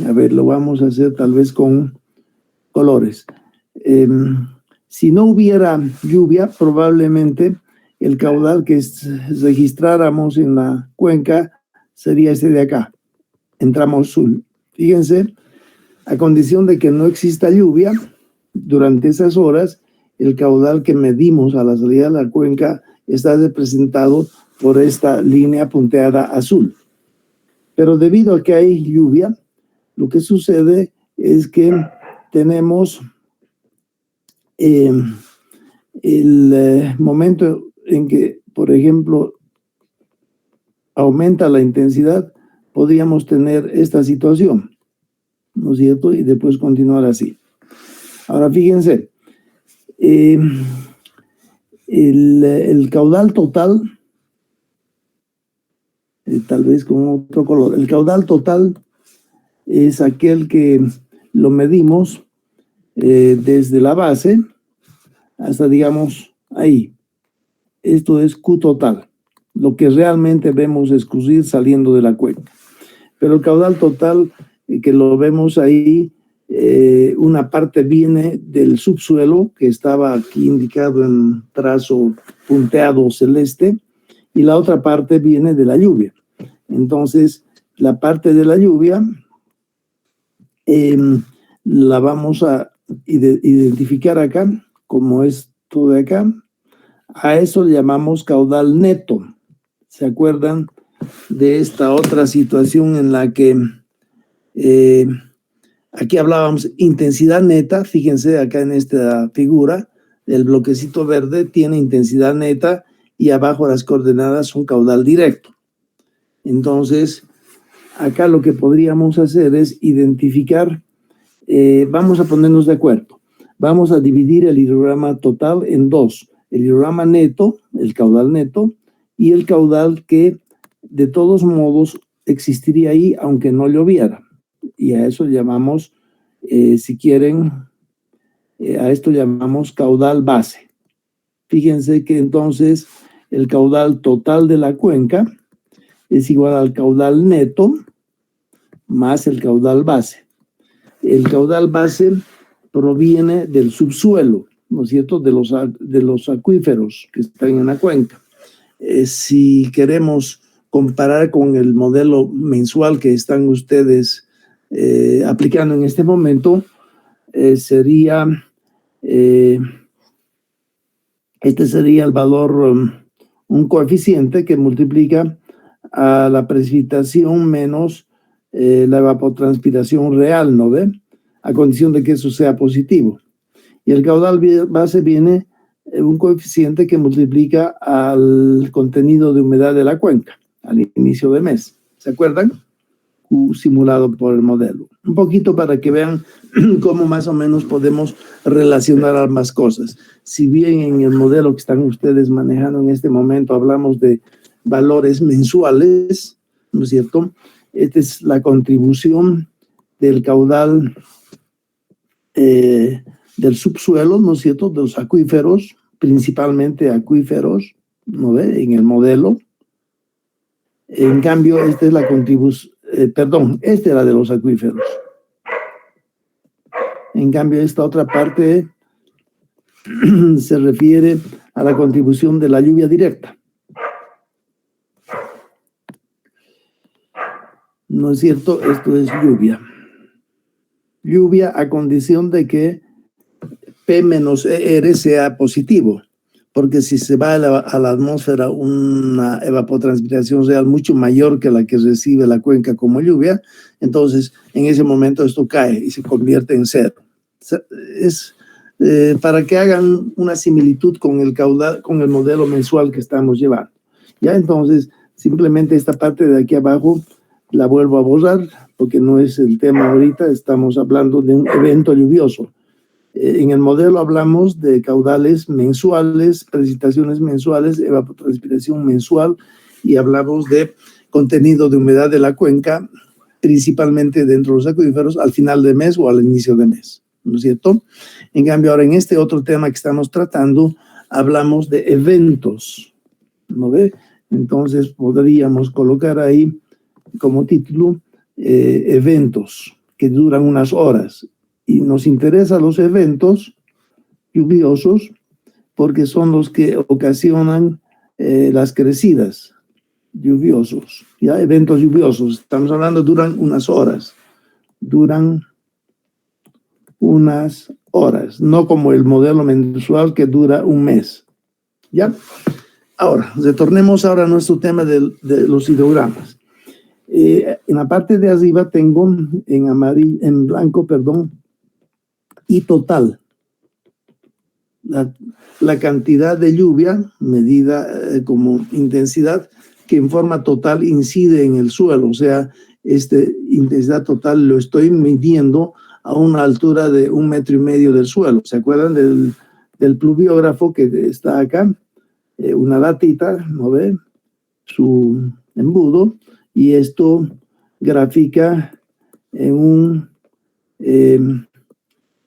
a ver, lo vamos a hacer tal vez con colores. Si no hubiera lluvia, probablemente el caudal que registráramos en la cuenca sería este de acá, en tramo azul. Fíjense, A condición de que no exista lluvia, durante esas horas, el caudal que medimos a la salida de la cuenca está representado por esta línea punteada azul. Pero debido a que hay lluvia, lo que sucede es que tenemos el momento en que, por ejemplo, aumenta la intensidad, podríamos tener esta situación, ¿no es cierto? Y después continuar así. Ahora fíjense, el caudal total, tal vez con otro color, el caudal total es aquel que lo medimos desde la base hasta, digamos, ahí. Esto es Q total, lo que realmente vemos escurrir saliendo de la cuenca. Pero el caudal total que lo vemos ahí, una parte viene del subsuelo, que estaba aquí indicado en trazo punteado celeste, y la otra parte viene de la lluvia. Entonces, la parte de la lluvia la vamos a identificar acá, como esto de acá. A eso le llamamos caudal neto. ¿Se acuerdan de esta otra situación en la que aquí hablábamos intensidad neta? Fíjense acá en esta figura, el bloquecito verde tiene intensidad neta y abajo las coordenadas son caudal directo. Entonces, acá lo que podríamos hacer es identificar, vamos a ponernos de acuerdo. Vamos a dividir el hidrograma total en dos. El hidrograma neto, el caudal neto, y el caudal que de todos modos existiría ahí aunque no lloviera. Y a eso llamamos, si quieren, a esto llamamos caudal base. Fíjense que entonces el caudal total de la cuenca es igual al caudal neto más el caudal base. El caudal base proviene del subsuelo, ¿no es cierto?, de los acuíferos que están en la cuenca. Si queremos comparar con el modelo mensual que están ustedes aplicando en este momento, sería, este sería el valor, un coeficiente que multiplica a la precipitación menos la evapotranspiración real, ¿no ve? A condición de que eso sea positivo. Y el caudal base viene un coeficiente que multiplica al contenido de humedad de la cuenca al inicio de mes. ¿Se acuerdan? Q simulado por el modelo. Un poquito para que vean cómo más o menos podemos relacionar ambas cosas. Si bien en el modelo que están ustedes manejando en este momento hablamos de valores mensuales, ¿no es cierto? Esta es la contribución del caudal del subsuelo, ¿no es cierto?, de los acuíferos, principalmente acuíferos, ¿no ve?, en el modelo. En cambio, esta es la contribución, esta era de los acuíferos. En cambio, esta otra parte se refiere a la contribución de la lluvia directa. ¿No es cierto? Esto es lluvia. Lluvia a condición de que P menos ER sea positivo, porque si se va a la atmósfera una evapotranspiración real mucho mayor que la que recibe la cuenca como lluvia, entonces en ese momento esto cae y se convierte en cero. Es para que hagan una similitud con el caudal, con el modelo mensual que estamos llevando. Ya entonces, simplemente esta parte de aquí abajo la vuelvo a borrar, porque no es el tema ahorita, estamos hablando de un evento lluvioso. En el modelo hablamos de caudales mensuales, precipitaciones mensuales, evapotranspiración mensual, y hablamos de contenido de humedad de la cuenca, principalmente dentro de los acuíferos, al final de mes o al inicio de mes, ¿no es cierto? En cambio, ahora en este otro tema que estamos tratando, hablamos de eventos, ¿no ve? Entonces podríamos colocar ahí como título eventos que duran unas horas. Y nos interesan los eventos lluviosos porque son los que ocasionan las crecidas lluviosos. Ya, eventos lluviosos, estamos hablando, duran unas horas, duran unas horas, no como el modelo mensual que dura un mes. ¿Ya? Ahora, retornemos ahora a nuestro tema de los hidogramas. En la parte de arriba tengo en blanco, y total. La cantidad de lluvia medida como intensidad que en forma total incide en el suelo. O sea, esta intensidad total lo estoy midiendo a una altura de 1,5 metros del suelo. ¿Se acuerdan del pluviógrafo que está acá? Una latita, ¿no ve? Su embudo, y esto grafica en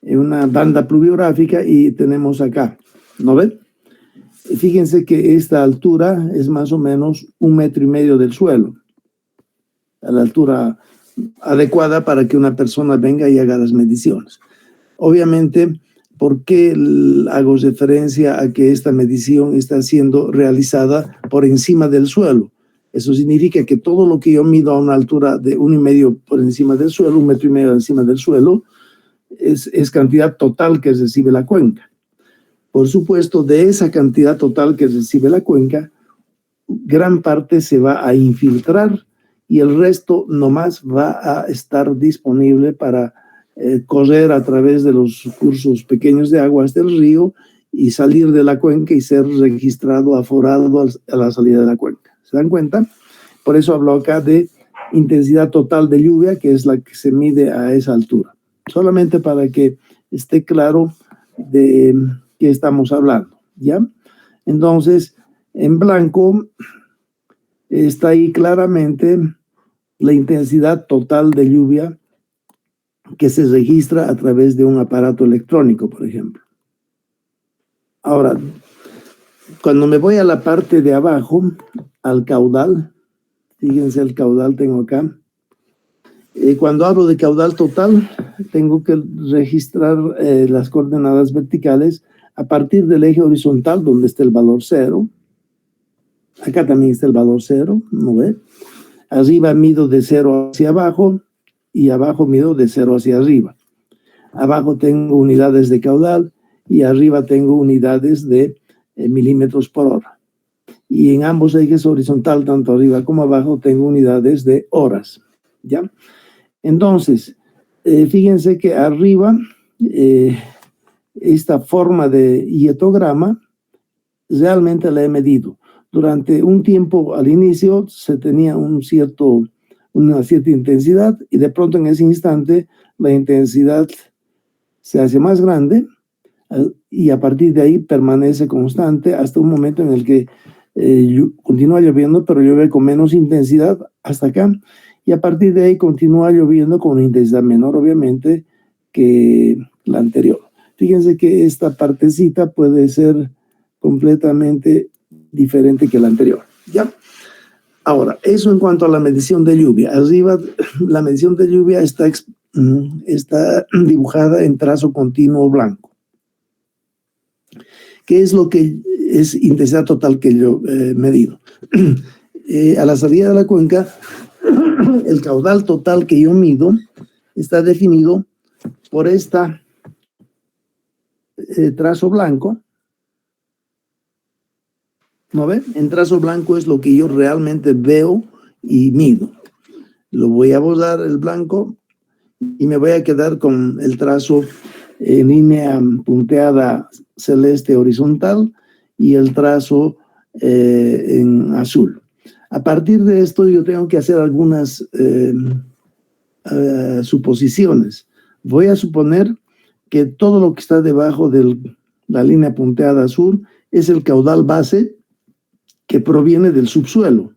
una banda pluviográfica, y tenemos acá, ¿no ven? Fíjense que esta altura es más o menos 1,5 metros del suelo, a la altura adecuada para que una persona venga y haga las mediciones. Obviamente, ¿por qué hago referencia a que esta medición está siendo realizada por encima del suelo? Eso significa que todo lo que yo mido a una altura de 1,5 metros por encima del suelo, 1,5 metros encima del suelo, es cantidad total que recibe la cuenca. Por supuesto, de esa cantidad total que recibe la cuenca, gran parte se va a infiltrar y el resto nomás va a estar disponible para correr a través de los cursos pequeños de aguas del río y salir de la cuenca y ser registrado, aforado a la salida de la cuenca. ¿Se dan cuenta? Por eso hablo acá de intensidad total de lluvia, que es la que se mide a esa altura. Solamente para que esté claro de qué estamos hablando, ¿ya? Entonces, en blanco está ahí claramente la intensidad total de lluvia que se registra a través de un aparato electrónico, por ejemplo. Ahora, cuando me voy a la parte de abajo, al caudal, fíjense el caudal tengo acá. Cuando hablo de caudal total, tengo que registrar las coordenadas verticales a partir del eje horizontal, donde está el valor 0. Acá también está el valor 0, ¿no ve? Arriba mido de 0 hacia abajo y abajo mido de 0 hacia arriba. Abajo tengo unidades de caudal y arriba tengo unidades de milímetros por hora. Y en ambos ejes horizontal, tanto arriba como abajo, tengo unidades de horas, ¿ya? Entonces, fíjense que arriba, esta forma de hietograma, realmente la he medido. Durante un tiempo al inicio se tenía una cierta intensidad y de pronto en ese instante la intensidad se hace más grande y a partir de ahí permanece constante hasta un momento en el que continúa lloviendo, pero llueve con menos intensidad hasta acá. Y a partir de ahí continúa lloviendo con una intensidad menor, obviamente, que la anterior. Fíjense que esta partecita puede ser completamente diferente que la anterior, ¿ya? Ahora, eso en cuanto a la medición de lluvia. Arriba, la medición de lluvia está dibujada en trazo continuo blanco. ¿Qué es lo que es intensidad total que yo he medido? A la salida de la cuenca, el caudal total que yo mido está definido por esta trazo blanco. ¿No ven? En trazo blanco es lo que yo realmente veo y mido. Lo voy a borrar el blanco y me voy a quedar con el trazo en línea punteada celeste horizontal y el trazo en azul. A partir de esto yo tengo que hacer algunas suposiciones. Voy a suponer que todo lo que está debajo de la línea punteada azul es el caudal base que proviene del subsuelo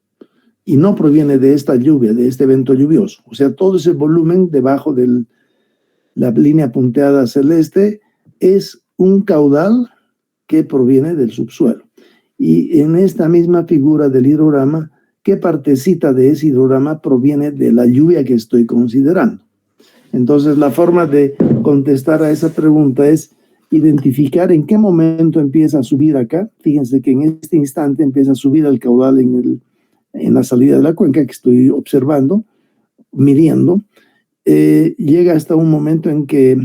y no proviene de esta lluvia, de este evento lluvioso. O sea, todo ese volumen debajo de la línea punteada celeste es un caudal que proviene del subsuelo. Y en esta misma figura del hidrograma, ¿qué partecita de ese hidrograma proviene de la lluvia que estoy considerando? Entonces, la forma de contestar a esa pregunta es identificar en qué momento empieza a subir acá. Fíjense que en este instante empieza a subir el caudal en la salida de la cuenca que estoy observando, midiendo. Llega hasta un momento en que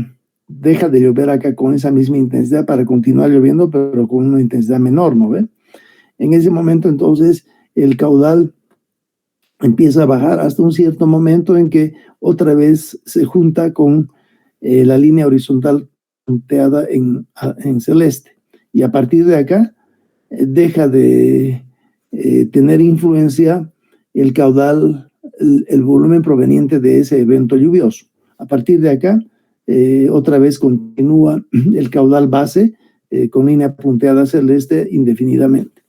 deja de llover acá con esa misma intensidad para continuar lloviendo, pero con una intensidad menor, ¿no ve? En ese momento, entonces, el caudal empieza a bajar hasta un cierto momento en que otra vez se junta con la línea horizontal punteada en celeste. Y a partir de acá, deja de tener influencia el caudal, el volumen proveniente de ese evento lluvioso. A partir de acá, otra vez continúa el caudal base con línea punteada celeste indefinidamente.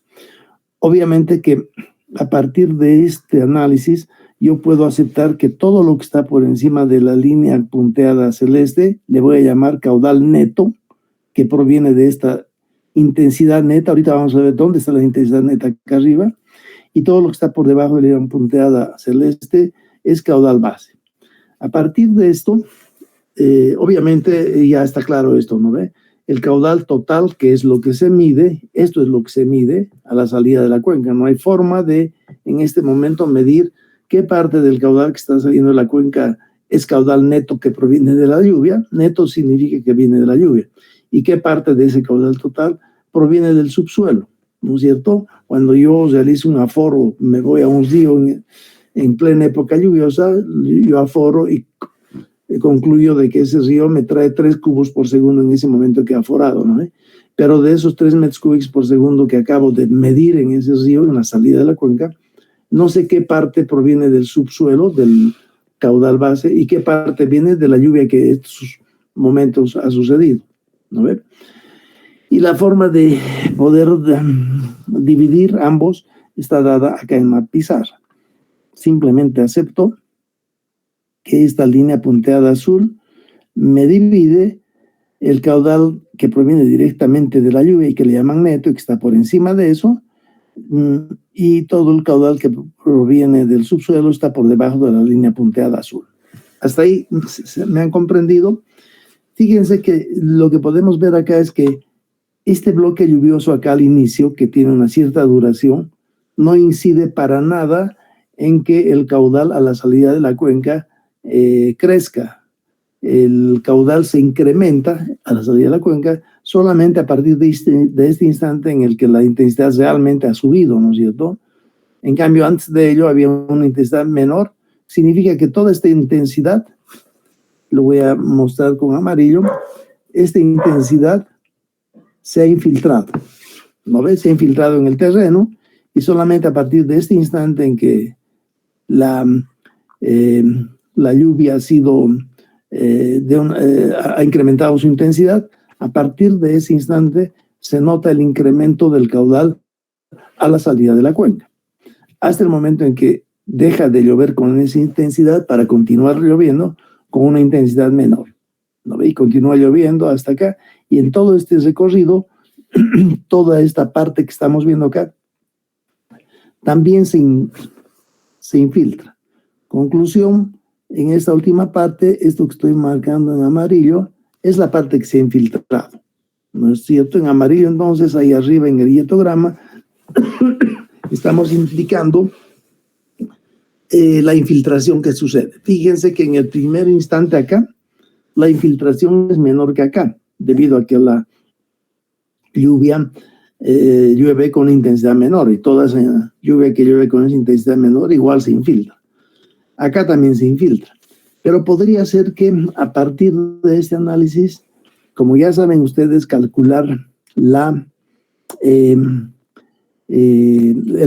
Obviamente que a partir de este análisis yo puedo aceptar que todo lo que está por encima de la línea punteada celeste le voy a llamar caudal neto, que proviene de esta intensidad neta. Ahorita vamos a ver dónde está la intensidad neta acá arriba. Y todo lo que está por debajo de la línea punteada celeste es caudal base. A partir de esto, obviamente ya está claro esto, ¿no ve? El caudal total, que es lo que se mide, esto es lo que se mide a la salida de la cuenca. No hay forma de, en este momento, medir qué parte del caudal que está saliendo de la cuenca es caudal neto que proviene de la lluvia. Neto significa que viene de la lluvia. Y qué parte de ese caudal total proviene del subsuelo, ¿no es cierto? Cuando yo realizo un aforo, me voy a un río en plena época lluviosa, yo aforo y concluyo de que ese río me trae 3 cubos por segundo en ese momento que he aforado, ¿no? Pero de esos 3 metros cúbicos por segundo que acabo de medir en ese río, en la salida de la cuenca, no sé qué parte proviene del subsuelo, del caudal base, y qué parte viene de la lluvia que en estos momentos ha sucedido, ¿no ve? Y la forma de poder dividir ambos está dada acá en la pizarra. Simplemente acepto que esta línea punteada azul me divide el caudal que proviene directamente de la lluvia y que le llaman neto y que está por encima de eso, y todo el caudal que proviene del subsuelo está por debajo de la línea punteada azul. Hasta ahí me han comprendido. Fíjense que lo que podemos ver acá es que este bloque lluvioso acá al inicio, que tiene una cierta duración, no incide para nada en que el caudal a la salida de la cuenca crezca. El caudal se incrementa a la salida de la cuenca solamente a partir de este instante en el que la intensidad realmente ha subido, ¿no es cierto? En cambio, antes de ello había una intensidad menor. Significa que toda esta intensidad, lo voy a mostrar con amarillo, esta intensidad se ha infiltrado, ¿no ves? Se ha infiltrado en el terreno y solamente a partir de este instante en que la lluvia ha sido ha incrementado su intensidad, a partir de ese instante se nota el incremento del caudal a la salida de la cuenca, hasta el momento en que deja de llover con esa intensidad para continuar lloviendo con una intensidad menor, ¿no ve? Y continúa lloviendo hasta acá, y en todo este recorrido, toda esta parte que estamos viendo acá, también se infiltra. Conclusión, en esta última parte, esto que estoy marcando en amarillo, es la parte que se ha infiltrado, ¿no es cierto? En amarillo, entonces, ahí arriba en el hietograma, estamos indicando la infiltración que sucede. Fíjense que en el primer instante acá, la infiltración es menor que acá, debido a que la lluvia llueve con intensidad menor, y toda esa lluvia que llueve con esa intensidad menor igual se infiltra. Acá también se infiltra. Pero podría ser que a partir de este análisis, como ya saben ustedes, calcular el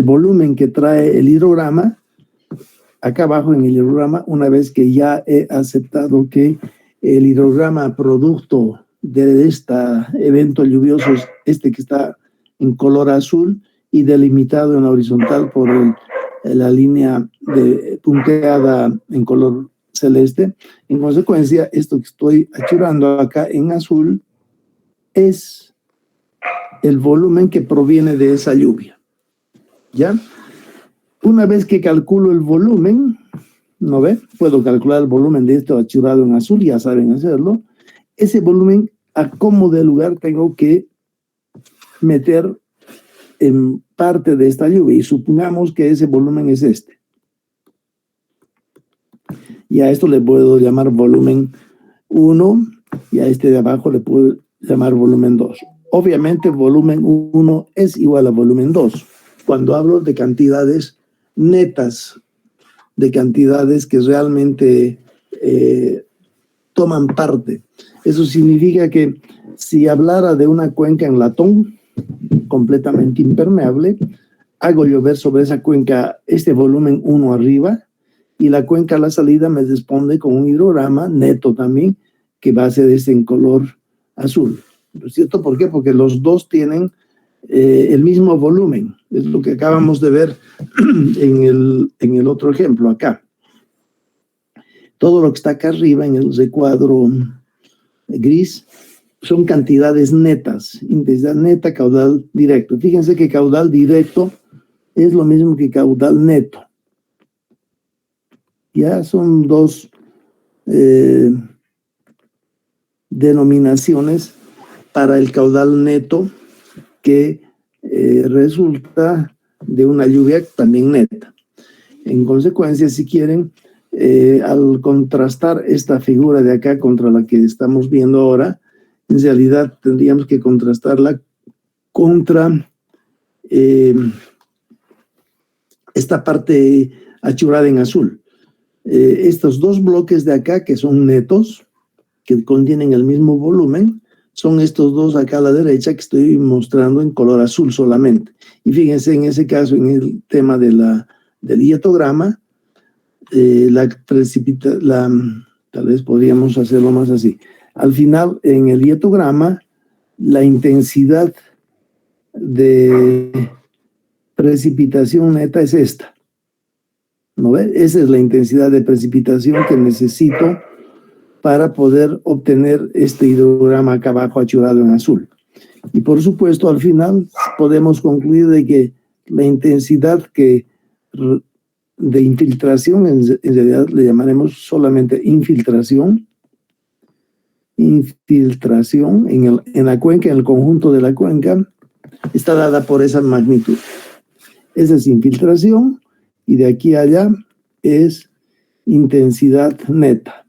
volumen que trae el hidrograma, acá abajo en el hidrograma, una vez que ya he aceptado que el hidrograma producto de este evento lluvioso, este que está en color azul y delimitado en la horizontal por la línea punteada en color celeste. En consecuencia, esto que estoy achurando acá en azul es el volumen que proviene de esa lluvia. ¿Ya? Una vez que calculo el volumen, ¿no ve? Puedo calcular el volumen de esto achurado en azul, ya saben hacerlo. Ese volumen, a cómo de lugar tengo que meter en parte de esta lluvia, y supongamos que ese volumen es este. Y a esto le puedo llamar volumen 1, y a este de abajo le puedo llamar volumen 2. Obviamente volumen 1 es igual a volumen 2 cuando hablo de cantidades netas, de cantidades que realmente toman parte. Eso significa que si hablara de una cuenca en latón completamente impermeable, hago llover sobre esa cuenca este volumen 1 arriba, y la cuenca a la salida me responde con un hidrograma neto también, que va a ser en color azul. ¿No es cierto? ¿Por qué? Porque los dos tienen el mismo volumen. Es lo que acabamos de ver en el otro ejemplo acá. Todo lo que está acá arriba en el recuadro gris son cantidades netas, intensidad neta, caudal directo. Fíjense que caudal directo es lo mismo que caudal neto. Ya son dos denominaciones para el caudal neto que resulta de una lluvia también neta. En consecuencia, si quieren, al contrastar esta figura de acá contra la que estamos viendo ahora, en realidad tendríamos que contrastarla contra esta parte achurada en azul. Estos dos bloques de acá que son netos, que contienen el mismo volumen, son estos dos acá a la derecha que estoy mostrando en color azul solamente. Y fíjense, en ese caso, en el tema del hietograma, tal vez podríamos hacerlo más así. Al final, en el hietograma, la intensidad de precipitación neta es esta. ¿No ve? Esa es la intensidad de precipitación que necesito para poder obtener este hidrograma acá abajo achurado en azul. Y por supuesto, al final podemos concluir de que la intensidad de infiltración, en realidad le llamaremos solamente infiltración en la cuenca, en el conjunto de la cuenca, está dada por esa magnitud. Esa es infiltración, y de aquí a allá es intensidad neta.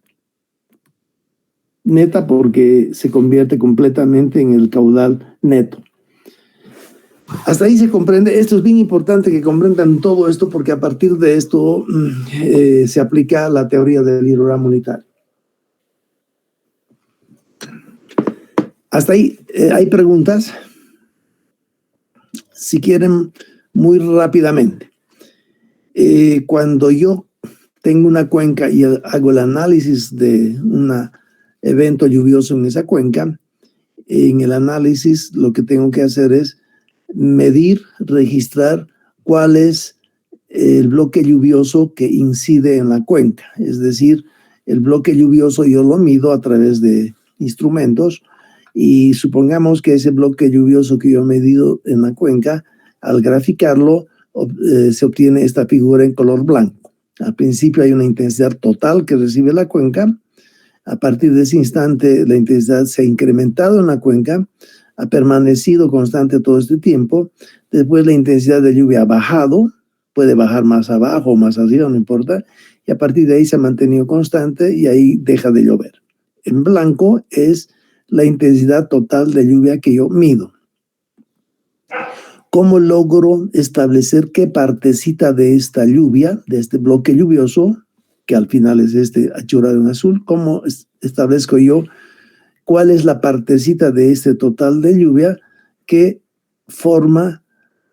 Neta porque se convierte completamente en el caudal neto. Hasta ahí se comprende. Esto es bien importante que comprendan todo esto, porque a partir de esto se aplica la teoría del hidrograma unitario. Hasta ahí hay preguntas. Si quieren, muy rápidamente. Cuando yo tengo una cuenca y hago el análisis de un evento lluvioso en esa cuenca, en el análisis lo que tengo que hacer es medir, registrar cuál es el bloque lluvioso que incide en la cuenca. Es decir, el bloque lluvioso yo lo mido a través de instrumentos, y supongamos que ese bloque lluvioso que yo he medido en la cuenca, al graficarlo, se obtiene esta figura en color blanco. Al principio hay una intensidad total que recibe la cuenca. A partir de ese instante, la intensidad se ha incrementado en la cuenca, ha permanecido constante todo este tiempo. Después la intensidad de lluvia ha bajado, puede bajar más abajo o más arriba, no importa, y a partir de ahí se ha mantenido constante y ahí deja de llover. En blanco es la intensidad total de lluvia que yo mido. ¿Cómo logro establecer qué partecita de esta lluvia, de este bloque lluvioso, que al final es este achurado en azul, cómo establezco yo cuál es la partecita de este total de lluvia que forma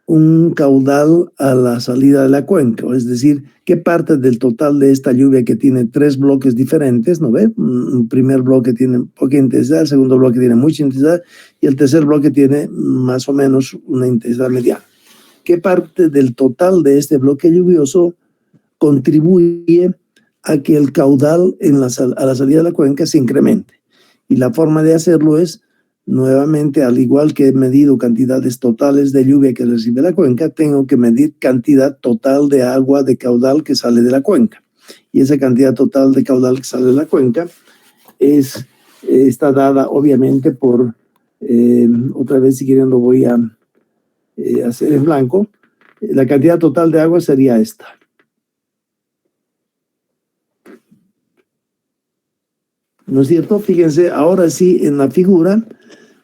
un caudal a la salida de la cuenca? Es decir, qué parte del total de esta lluvia, que tiene tres bloques diferentes, ¿no ve? Un primer bloque tiene poca intensidad, el segundo bloque tiene mucha intensidad y el tercer bloque tiene más o menos una intensidad mediana. ¿Qué parte del total de este bloque lluvioso contribuye a que el caudal a la salida de la cuenca se incremente? Y la forma de hacerlo es, nuevamente, al igual que he medido cantidades totales de lluvia que recibe la cuenca, tengo que medir cantidad total de agua de caudal que sale de la cuenca. Y esa cantidad total de caudal que sale de la cuenca está dada, obviamente, por, otra vez si quieren lo voy a hacer en blanco. La cantidad total de agua sería esta. ¿no es cierto? Fíjense, ahora sí, en la figura,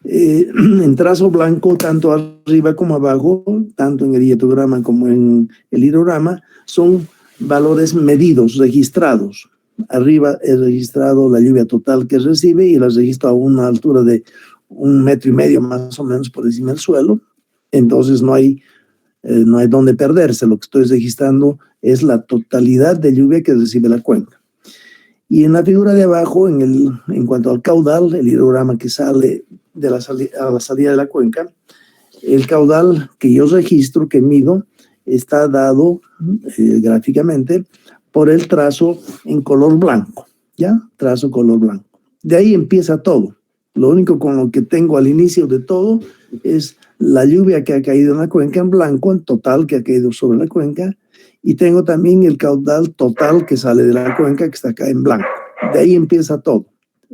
en trazo blanco, tanto arriba como abajo, tanto en el diagrama como en el hidrograma, son valores medidos, registrados. Arriba he registrado la lluvia total que recibe y la registro a una altura de 1,5 metros más o menos por encima del suelo. Entonces no hay dónde perderse. Lo que estoy registrando es la totalidad de lluvia que recibe la cuenca. Y en la figura de abajo, en cuanto al caudal, el hidrograma que sale a la salida de la cuenca, el caudal que yo registro, que mido, está dado gráficamente por el trazo en color blanco, ¿ya? Trazo color blanco. De ahí empieza todo. Lo único con lo que tengo al inicio de todo es la lluvia que ha caído en la cuenca en blanco, en total que ha caído sobre la cuenca, y tengo también el caudal total que sale de la cuenca que está acá en blanco. De ahí empieza todo.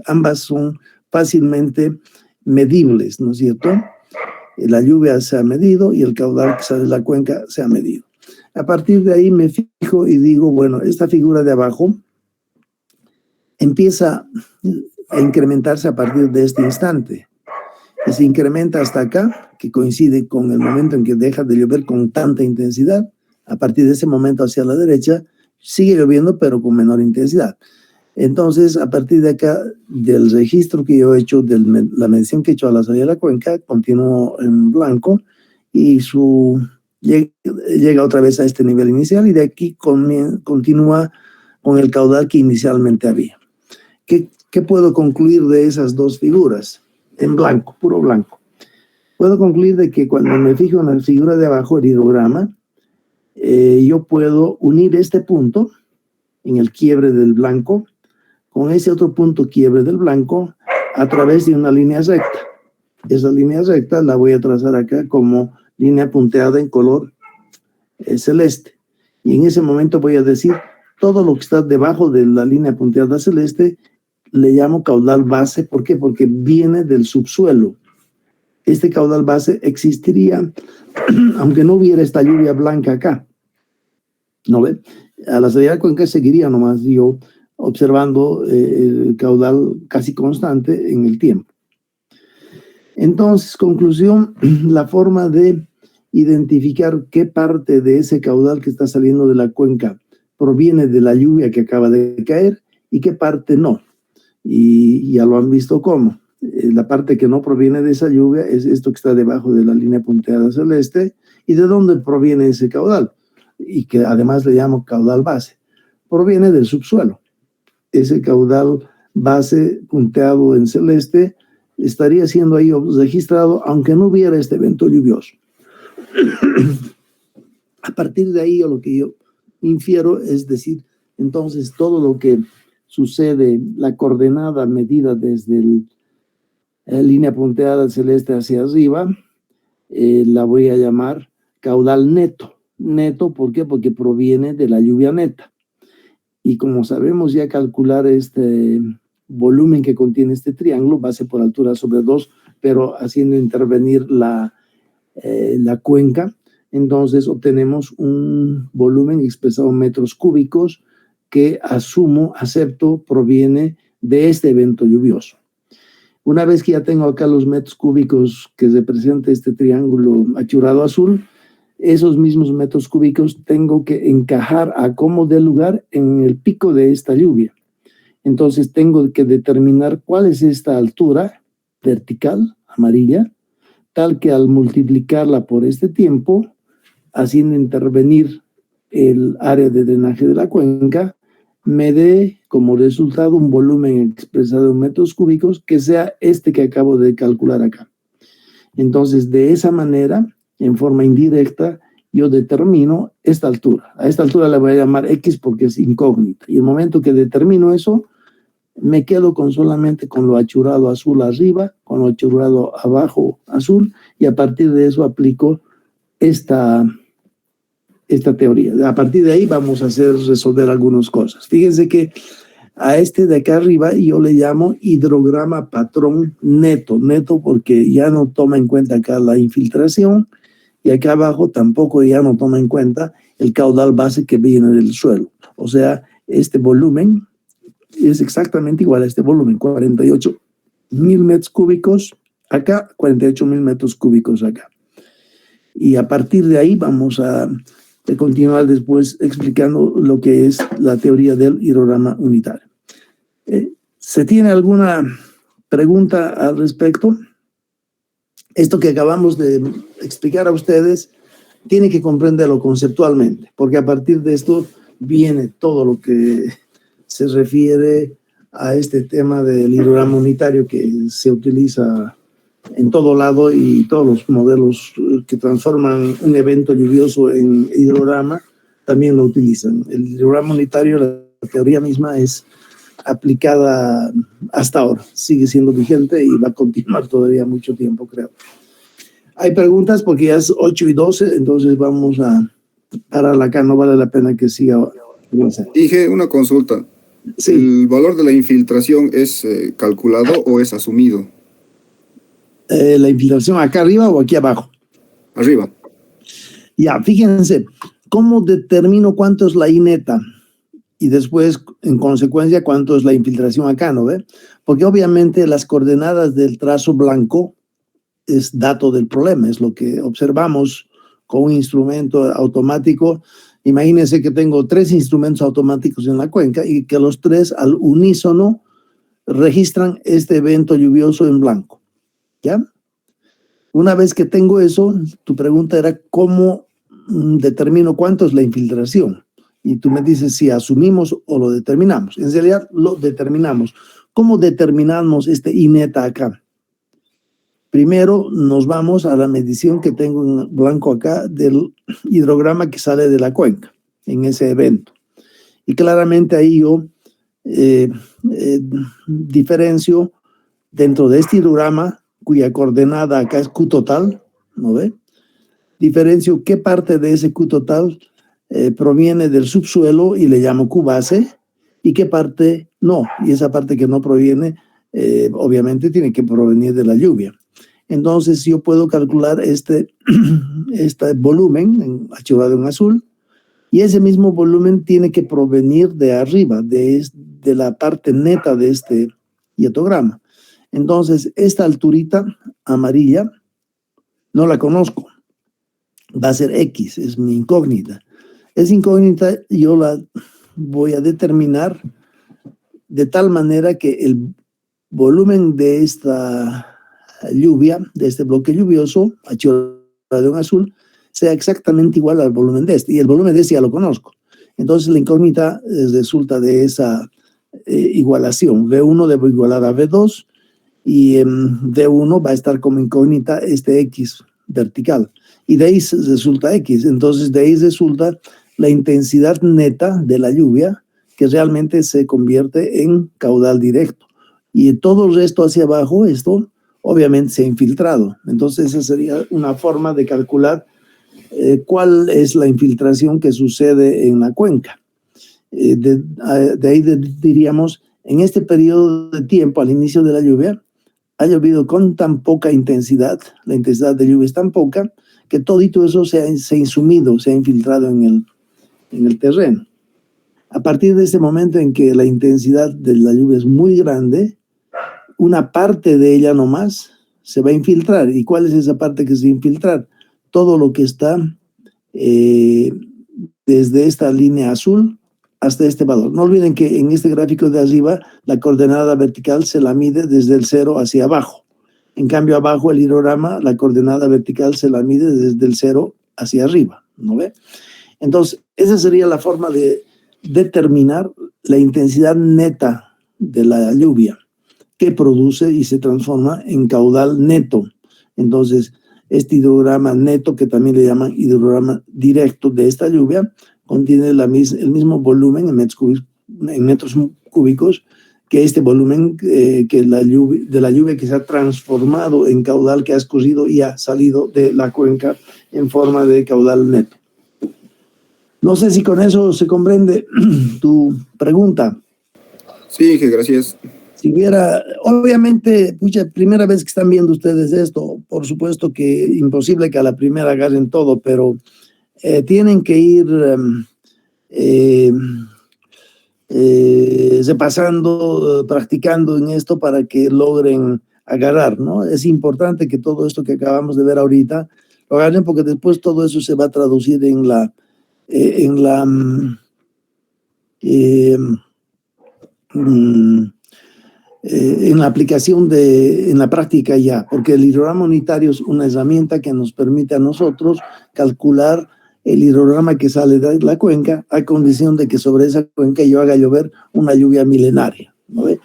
Ambas son fácilmente medibles, ¿no es cierto? La lluvia se ha medido y el caudal que sale de la cuenca se ha medido. A partir de ahí me fijo y digo, bueno, esta figura de abajo empieza a incrementarse a partir de este instante. Y se incrementa hasta acá, que coincide con el momento en que deja de llover con tanta intensidad. A partir de ese momento hacia la derecha, sigue lloviendo, pero con menor intensidad. Entonces, a partir de acá, del registro que yo he hecho, de la medición que he hecho a la salida de la cuenca, continúo en blanco y llega otra vez a este nivel inicial y de aquí continúa con el caudal que inicialmente había. ¿Qué puedo concluir de esas dos figuras? En blanco, puro blanco. Puedo concluir de que cuando me fijo en la figura de abajo, el hidrograma, yo puedo unir este punto en el quiebre del blanco con ese otro punto quiebre del blanco a través de una línea recta. Esa línea recta la voy a trazar acá como línea punteada en color celeste. Y en ese momento voy a decir todo lo que está debajo de la línea punteada celeste le llamo caudal base. ¿Por qué? Porque viene del subsuelo. Este caudal base existiría aunque no hubiera esta lluvia blanca acá. ¿No ve? A la salida de cuenca seguiría nomás yo observando el caudal casi constante en el tiempo. Entonces, conclusión, la forma de identificar qué parte de ese caudal que está saliendo de la cuenca proviene de la lluvia que acaba de caer y qué parte no. Y ya lo han visto cómo. La parte que no proviene de esa lluvia es esto que está debajo de la línea punteada celeste. ¿Y de dónde proviene ese caudal? Y que además le llamo caudal base. Proviene del subsuelo. Ese caudal base punteado en celeste estaría siendo ahí registrado aunque no hubiera este evento lluvioso. A partir de ahí, lo que yo infiero es decir, entonces todo lo que sucede, la coordenada medida desde la línea punteada celeste hacia arriba, la voy a llamar caudal neto. Neto, ¿por qué? Porque proviene de la lluvia neta. Y como sabemos ya calcular este volumen que contiene este triángulo, base por altura sobre 2, pero haciendo intervenir la cuenca, entonces obtenemos un volumen expresado en metros cúbicos que acepto, proviene de este evento lluvioso. Una vez que ya tengo acá los metros cúbicos que representa este triángulo achurado azul, esos mismos metros cúbicos tengo que encajar a como dé lugar en el pico de esta lluvia. Entonces tengo que determinar cuál es esta altura vertical, amarilla, tal que al multiplicarla por este tiempo, haciendo intervenir el área de drenaje de la cuenca, me dé como resultado un volumen expresado en metros cúbicos que sea este que acabo de calcular acá. Entonces, de esa manera, en forma indirecta, yo determino esta altura. A esta altura la voy a llamar X porque es incógnita. Y el momento que determino eso, me quedo solamente con lo achurado azul arriba, con lo achurado abajo azul, y a partir de eso aplico esta teoría. A partir de ahí vamos a resolver algunas cosas. Fíjense que a este de acá arriba yo le llamo hidrograma patrón neto. Neto porque ya no toma en cuenta acá la infiltración y acá abajo tampoco ya no toma en cuenta el caudal base que viene del suelo. O sea, este volumen es exactamente igual a este volumen, 48.000 metros cúbicos acá, 48.000 metros cúbicos acá. Y a partir de ahí vamos a continuar después explicando lo que es la teoría del hidrograma unitario. ¿Se tiene alguna pregunta al respecto? Esto que acabamos de explicar a ustedes tiene que comprenderlo conceptualmente, porque a partir de esto viene todo lo que se refiere a este tema del hidrograma unitario que se utiliza en todo lado, y todos los modelos que transforman un evento lluvioso en hidrograma también lo utilizan. El hidrograma unitario, la teoría misma es aplicada hasta ahora, sigue siendo vigente y va a continuar todavía mucho tiempo, creo. Hay preguntas porque ya es 8:12, entonces vamos a parar acá, no vale la pena que siga. Dije una consulta. Sí. ¿El valor de la infiltración es calculado o es asumido? ¿La infiltración acá arriba o aquí abajo? Arriba. Ya, fíjense, ¿cómo determino cuánto es la I neta? Y después, en consecuencia, cuánto es la infiltración acá, ¿no ve? Porque obviamente las coordenadas del trazo blanco es dato del problema, es lo que observamos con un instrumento automático. Imagínense que tengo 3 instrumentos automáticos en la cuenca y que los 3 al unísono registran este evento lluvioso en blanco. ¿Ya? Una vez que tengo eso, tu pregunta era cómo determino cuánto es la infiltración. Y tú me dices si asumimos o lo determinamos. En realidad lo determinamos. ¿Cómo determinamos este I neta acá? Primero nos vamos a la medición que tengo en blanco acá del hidrograma que sale de la cuenca en ese evento. Y claramente ahí yo diferencio dentro de este hidrograma, cuya coordenada acá es Q total, ¿no ve? Diferencio qué parte de ese Q total proviene del subsuelo y le llamo Q base, y qué parte no. Y esa parte que no proviene, obviamente tiene que provenir de la lluvia. Entonces yo puedo calcular este volumen archivado en azul, y ese mismo volumen tiene que provenir de arriba, de la parte neta de este hidrograma. Entonces, esta alturita amarilla no la conozco. Va a ser X, es mi incógnita. Esa incógnita yo la voy a determinar de tal manera que el volumen de esta lluvia, de este bloque lluvioso, achorado en azul, sea exactamente igual al volumen de este. Y el volumen de este ya lo conozco. Entonces, la incógnita resulta de esa igualación. V1 debo igualar a V2, y D1 va a estar como incógnita este X vertical, y de ahí resulta X. Entonces de ahí resulta la intensidad neta de la lluvia, que realmente se convierte en caudal directo, y todo el resto hacia abajo, esto obviamente se ha infiltrado. Entonces esa sería una forma de calcular cuál es la infiltración que sucede en la cuenca. De ahí diríamos, en este periodo de tiempo, al inicio de la lluvia, ha llovido con tan poca intensidad, la intensidad de lluvia es tan poca, que todito eso se ha insumido, se ha infiltrado en el terreno. A partir de este momento en que la intensidad de la lluvia es muy grande, una parte de ella nomás se va a infiltrar. ¿Y cuál es esa parte que se va a infiltrar? Todo lo que está desde esta línea azul hasta este valor. No olviden que en este gráfico de arriba la coordenada vertical se la mide desde el 0 hacia abajo. En cambio, abajo el hidrograma, la coordenada vertical se la mide desde el 0 hacia arriba, ¿no ve? Entonces, esa sería la forma de determinar la intensidad neta de la lluvia, que produce y se transforma en caudal neto. Entonces, este hidrograma neto, que también le llaman hidrograma directo de esta lluvia, contiene el mismo volumen en metros cúbicos que este volumen de la lluvia que se ha transformado en caudal, que ha escurrido y ha salido de la cuenca en forma de caudal neto. No sé si con eso se comprende tu pregunta. Sí, gracias. Si hubiera, obviamente, primera vez que están viendo ustedes esto, por supuesto que imposible que a la primera agarren todo, pero tienen que ir repasando, practicando en esto para que logren agarrar, ¿no? Es importante que todo esto que acabamos de ver ahorita lo agarren, porque después todo eso se va a traducir en la aplicación en la práctica ya, porque el hidrograma unitario es una herramienta que nos permite a nosotros calcular el hidrograma que sale de la cuenca, a condición de que sobre esa cuenca yo haga llover una lluvia milenaria, ¿no ve?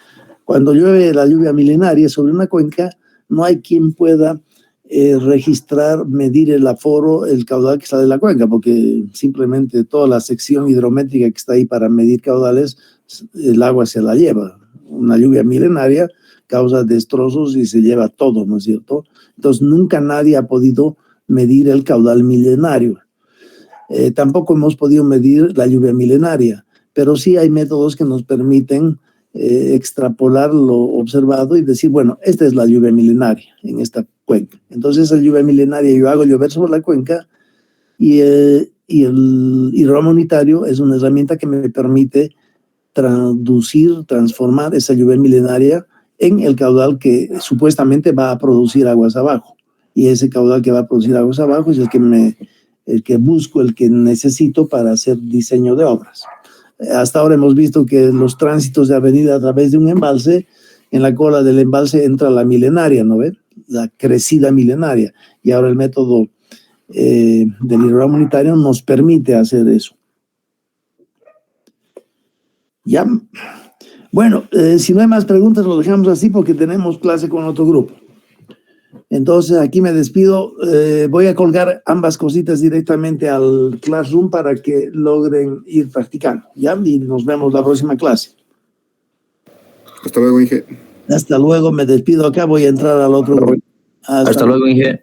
Cuando llueve la lluvia milenaria sobre una cuenca, no hay quien pueda registrar, medir el aforo, el caudal que sale de la cuenca, porque simplemente toda la sección hidrométrica que está ahí para medir caudales, el agua se la lleva. Una lluvia milenaria causa destrozos y se lleva todo, ¿no es cierto? Entonces nunca nadie ha podido medir el caudal milenario. Tampoco hemos podido medir la lluvia milenaria, pero sí hay métodos que nos permiten extrapolar lo observado y decir, bueno, esta es la lluvia milenaria en esta cuenca. Entonces esa lluvia milenaria yo hago llover sobre la cuenca y el hidrograma unitario es una herramienta que me permite traducir, transformar esa lluvia milenaria en el caudal que supuestamente va a producir aguas abajo. Y ese caudal que va a producir aguas abajo es el que busco, el que necesito para hacer diseño de obras. Hasta ahora hemos visto que los tránsitos de avenida a través de un embalse, en la cola del embalse entra la milenaria, ¿no ven? La crecida milenaria. Y ahora el método del hidrograma unitario nos permite hacer eso. Ya. Bueno, si no hay más preguntas, lo dejamos así porque tenemos clase con otro grupo. Entonces, aquí me despido. Voy a colgar ambas cositas directamente al Classroom para que logren ir practicando. ¿Ya? Y nos vemos la próxima clase. Hasta luego, Inge. Hasta luego, me despido acá. Voy a entrar al otro grupo. Hasta luego, Inge.